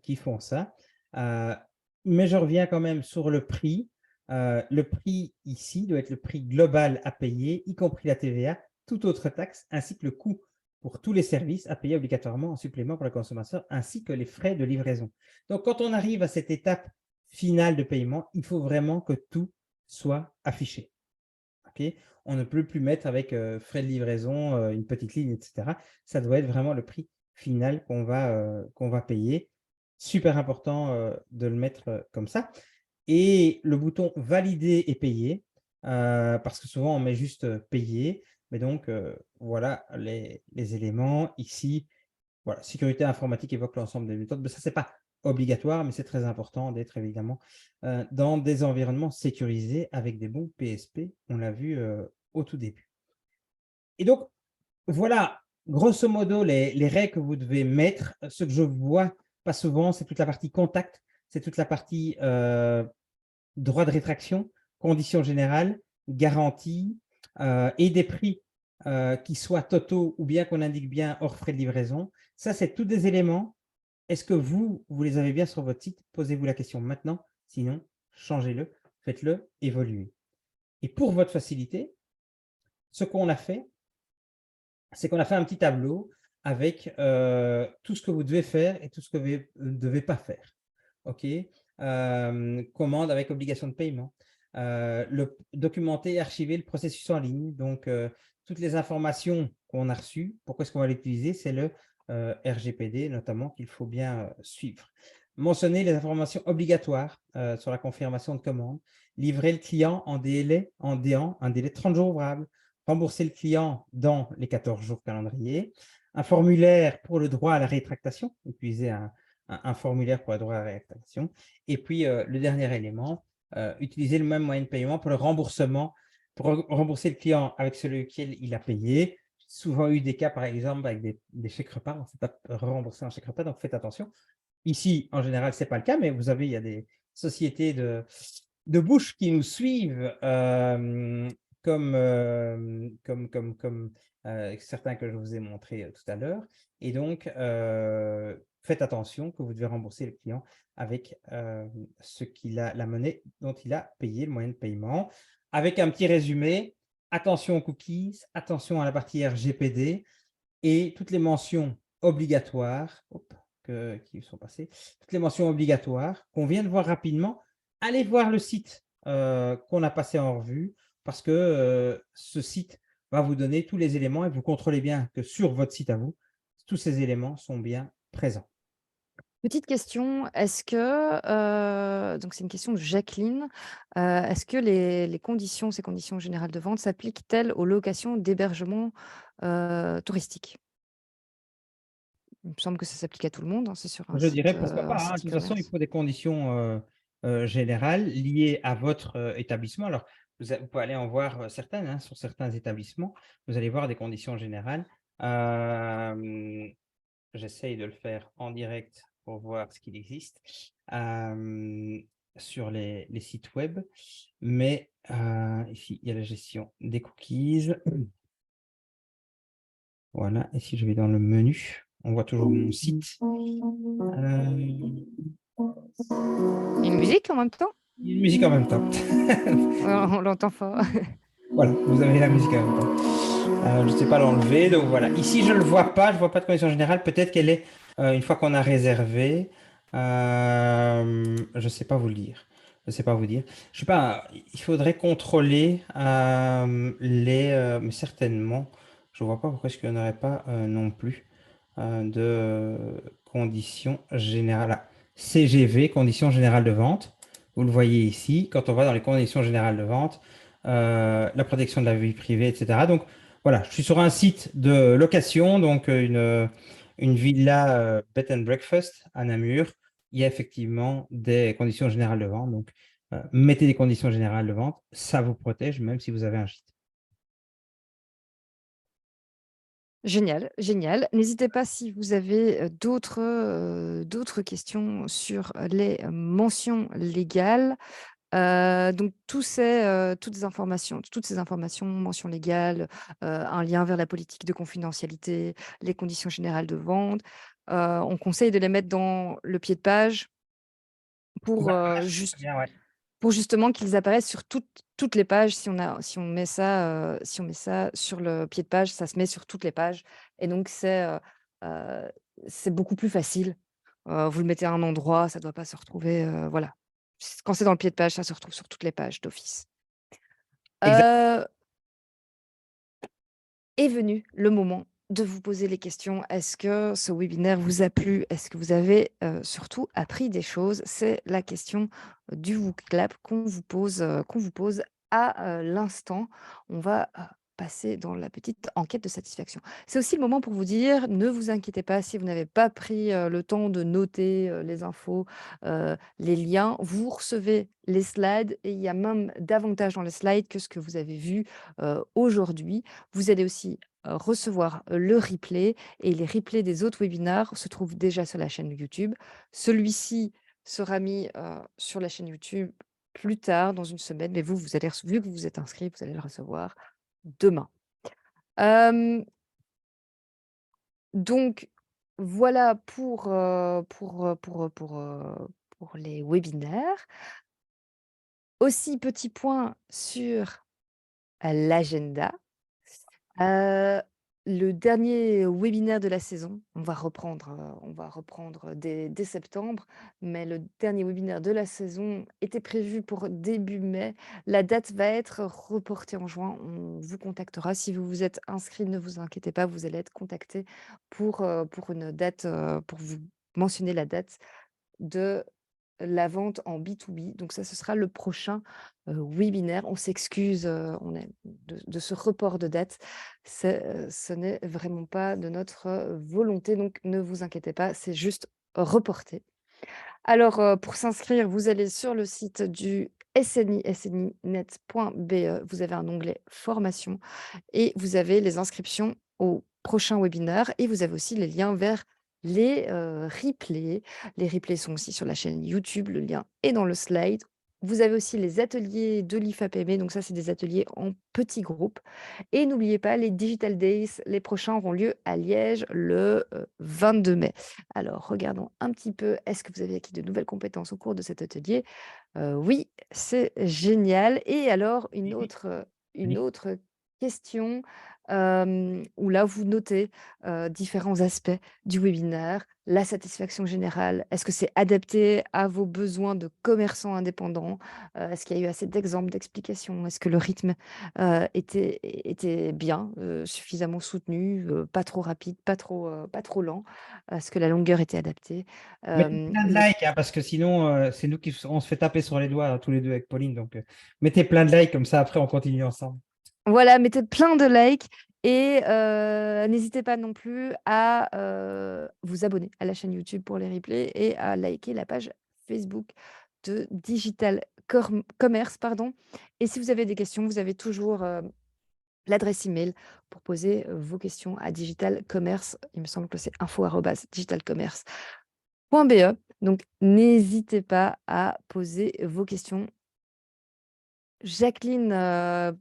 qui font ça. Mais je reviens quand même sur le prix. Le prix ici doit être le prix global à payer, y compris la TVA, toute autre taxe, ainsi que le coût pour tous les services à payer obligatoirement en supplément pour le consommateur, ainsi que les frais de livraison. Donc, quand on arrive à cette étape finale de paiement, il faut vraiment que tout soit affiché. On ne peut plus mettre avec frais de livraison, une petite ligne, etc. Ça doit être vraiment le prix final qu'on va payer. Super important de le mettre comme ça. Et le bouton « Valider et payer », parce que souvent, on met juste « Payer ». Mais donc, voilà les éléments. Ici, voilà, sécurité informatique évoque l'ensemble des méthodes. Mais ça, ce n'est pas obligatoire, mais c'est très important d'être évidemment dans des environnements sécurisés avec des bons PSP. On l'a vu au tout début. Et donc, voilà, grosso modo, les règles que vous devez mettre. Ce que je vois pas souvent, c'est toute la partie contact, c'est toute la partie droit de rétraction, conditions générales, garantie et des prix qui soient totaux ou bien qu'on indique bien hors frais de livraison. Ça, c'est tous des éléments. Est-ce que vous les avez bien sur votre site? Posez-vous la question maintenant. Sinon, changez-le, faites-le évoluer. Et pour votre facilité, ce qu'on a fait, c'est qu'on a fait un petit tableau avec tout ce que vous devez faire et tout ce que vous ne devez pas faire. Commande avec obligation de paiement. Documenter et archiver le processus en ligne. Donc, toutes les informations qu'on a reçues, pourquoi est-ce qu'on va l'utiliser? C'est le RGPD, notamment, qu'il faut bien suivre. Mentionner les informations obligatoires sur la confirmation de commande. Livrer le client en délai, un délai de 30 jours ouvrables. Rembourser le client dans les 14 jours calendrier. Un formulaire pour le droit à la rétractation. Utiliser un formulaire pour le droit à la rétractation. Et puis, le dernier élément, utiliser le même moyen de paiement pour le remboursement, pour rembourser le client avec celui lequel il a payé. souvent eu des cas, par exemple, avec des chèques repas, on ne s'est pas remboursé un chèque repas, donc faites attention. Ici, en général, ce n'est pas le cas, mais il y a des sociétés de bouche qui nous suivent, comme certains que je vous ai montrés tout à l'heure. Et donc, faites attention que vous devez rembourser le client avec la monnaie dont il a payé, le moyen de paiement. Avec un petit résumé, attention aux cookies, attention à la partie RGPD et toutes les mentions obligatoires qui sont passées, toutes les mentions obligatoires qu'on vient de voir rapidement. Allez voir le site qu'on a passé en revue parce que ce site va vous donner tous les éléments et vous contrôlez bien que sur votre site à vous, tous ces éléments sont bien présents. Petite question, est-ce que, donc c'est une question de Jacqueline, est-ce que ces conditions générales de vente s'appliquent-elles aux locations d'hébergement touristique? Il me semble que ça s'appliche à tout le monde, hein, c'est sur Je dirais pourquoi pas. un De site toute façon, il e-commerce. faut des conditions générales liées à votre établissement. Alors, vous pouvez aller en voir certaines hein, sur certains établissements. Vous allez voir des conditions générales. J'essaye de le faire en direct pour voir ce qu'il existe sur les sites web. Mais ici, il y a la gestion des cookies. Voilà, et si je vais dans le menu, on voit toujours mon site. Une musique en même temps? Il y a une musique en même temps. On l'entend fort. Voilà, vous avez la musique en même temps. Je ne sais pas l'enlever, donc voilà. Ici, je ne le vois pas, je ne vois pas de condition générale. Peut-être qu'elle est, une fois qu'on a réservé, je ne sais pas vous le dire. Je ne sais pas vous dire. Je sais pas, il faudrait contrôler mais certainement, je ne vois pas pourquoi est-ce qu'il n'y en aurait pas non plus de conditions générales. Ah, CGV, conditions générales de vente. Vous le voyez ici, quand on va dans les conditions générales de vente, la protection de la vie privée, etc. Donc, voilà, je suis sur un site de location, donc une villa bed and breakfast à Namur. Il y a effectivement des conditions générales de vente. Donc, mettez des conditions générales de vente, ça vous protège même si vous avez un gîte. Génial, génial. N'hésitez pas si vous avez d'autres questions sur les mentions légales. Donc toutes ces informations, mentions légales, un lien vers la politique de confidentialité, les conditions générales de vente, on conseille de les mettre dans le pied de page pour, Voilà, très bien, ouais. pour justement qu'ils apparaissent sur toutes les pages. Si on met ça sur le pied de page, ça se met sur toutes les pages et donc c'est beaucoup plus facile. Vous le mettez à un endroit, ça ne doit pas se retrouver, voilà. Quand c'est dans le pied de page, ça se retrouve sur toutes les pages d'office. Exact. Est venu le moment de vous poser les questions. Est-ce que ce webinaire vous a plu? Est-ce que vous avez surtout appris des choses? C'est la question du WooClap qu'on vous pose à l'instant. On va passer dans la petite enquête de satisfaction. C'est aussi le moment pour vous dire, ne vous inquiétez pas si vous n'avez pas pris le temps de noter les infos, les liens. Vous recevez les slides et il y a même davantage dans les slides que ce que vous avez vu aujourd'hui. Vous allez aussi recevoir le replay et les replays des autres webinaires se trouvent déjà sur la chaîne YouTube. Celui-ci sera mis sur la chaîne YouTube plus tard, dans une semaine, mais vous allez, vu que vous êtes inscrit, vous allez le recevoir demain. Donc, voilà pour les webinaires. Aussi, petit point sur l'agenda. Le dernier webinaire de la saison, on va reprendre dès septembre, mais le dernier webinaire de la saison était prévu pour début mai. La date va être reportée en juin. On vous contactera. Si vous vous êtes inscrit, ne vous inquiétez pas, vous allez être contacté pour une date, pour vous mentionner la date de la vente en B2B. Donc ça, ce sera le prochain webinaire. On s'excuse de ce report de date. Ce n'est vraiment pas de notre volonté, donc ne vous inquiétez pas, c'est juste reporté. Alors, pour s'inscrire, vous allez sur le site du SNI, sninet.be. Vous avez un onglet formation et vous avez les inscriptions au prochain webinaire et vous avez aussi les liens vers les replays. Les replays sont aussi sur la chaîne YouTube, le lien est dans le slide. Vous avez aussi les ateliers de l'IFAPM, donc ça, c'est des ateliers en petits groupes. Et n'oubliez pas, les Digital Days, les prochains auront lieu à Liège le 22 mai. Alors, regardons un petit peu, est-ce que vous avez acquis de nouvelles compétences au cours de cet atelier? Oui, c'est génial. Et alors, une Oui. autre question, où là, vous notez différents aspects du webinaire, la satisfaction générale. Est-ce que c'est adapté à vos besoins de commerçants indépendants? Est-ce qu'il y a eu assez d'exemples, d'explications? Est-ce que le rythme était bien, suffisamment soutenu, pas trop rapide, pas trop lent? Est-ce que la longueur était adaptée? Mettez plein de N'hé likes, hein, parce que sinon, c'est nous qui on se fait taper sur les doigts tous les deux avec Pauline. Donc, mettez plein de likes, comme ça, après, on continue ensemble. Voilà, mettez plein de likes et n'hésitez pas non plus à, vous abonner à la chaîne YouTube pour les replays et à liker la page Facebook de Digital Commerce, pardon. Et si vous avez des questions, vous avez toujours, l'adresse email pour poser, vos questions à Digital Commerce. Il me semble que c'est info@digitalcommerce.be. Donc n'hésitez pas à poser vos questions. Jacqueline,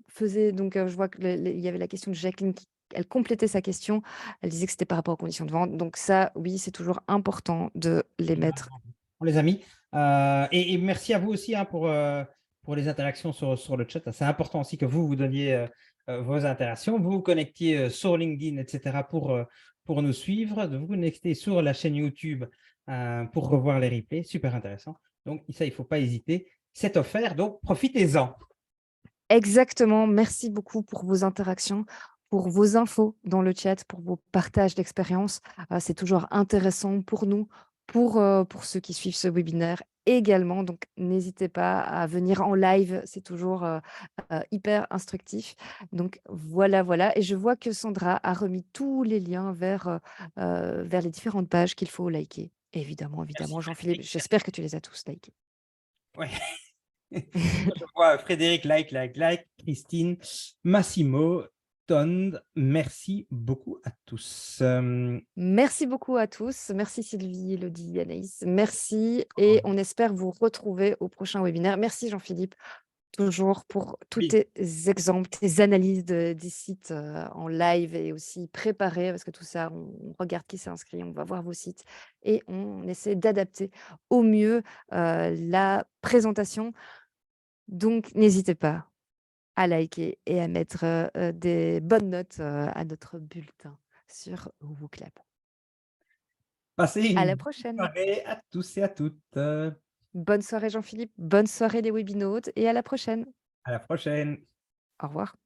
faisait donc, je vois que il y avait la question de Jacqueline qui elle complétait sa question. Elle disait que c'était par rapport aux conditions de vente. Donc ça, oui, c'est toujours important de les mettre. On les a mis. Et merci à vous aussi, hein, pour les interactions sur le chat. C'est important aussi que vous donniez vos interactions. Vous vous connectiez sur LinkedIn, etc. pour nous suivre. De vous connecter sur la chaîne YouTube pour revoir les replays. Super intéressant. Donc, ça, il ne faut pas hésiter. C'est offert, donc profitez-en. Exactement. Merci beaucoup pour vos interactions, pour vos infos dans le chat, pour vos partages d'expériences. C'est toujours intéressant pour nous, pour ceux qui suivent ce webinaire également. Donc, n'hésitez pas à venir en live. C'est toujours hyper instructif. Donc, voilà, voilà. Et je vois que Sandra a remis tous les liens vers les différentes pages qu'il faut liker. Évidemment, évidemment, Jean-Philippe, j'espère que tu les as tous likés. Ouais. Je vois Frédéric, like. Christine, Massimo, Tond, merci beaucoup à tous. Merci beaucoup à tous. Merci Sylvie, Elodie, Anaïs. Merci et on espère vous retrouver au prochain webinaire. Merci Jean-Philippe, toujours pour tous Oui. tes exemples, tes analyses des sites en live et aussi préparés, parce que tout ça, on regarde qui s'est inscrit, on va voir vos sites et on essaie d'adapter au mieux la présentation. Donc, n'hésitez pas à liker et à mettre des bonnes notes à notre bulletin sur WooClap. Passez À une la bonne prochaine. soirée à tous et à toutes. Bonne soirée Jean-Philippe, bonne soirée les webinautes et à la prochaine. À la prochaine. Au revoir.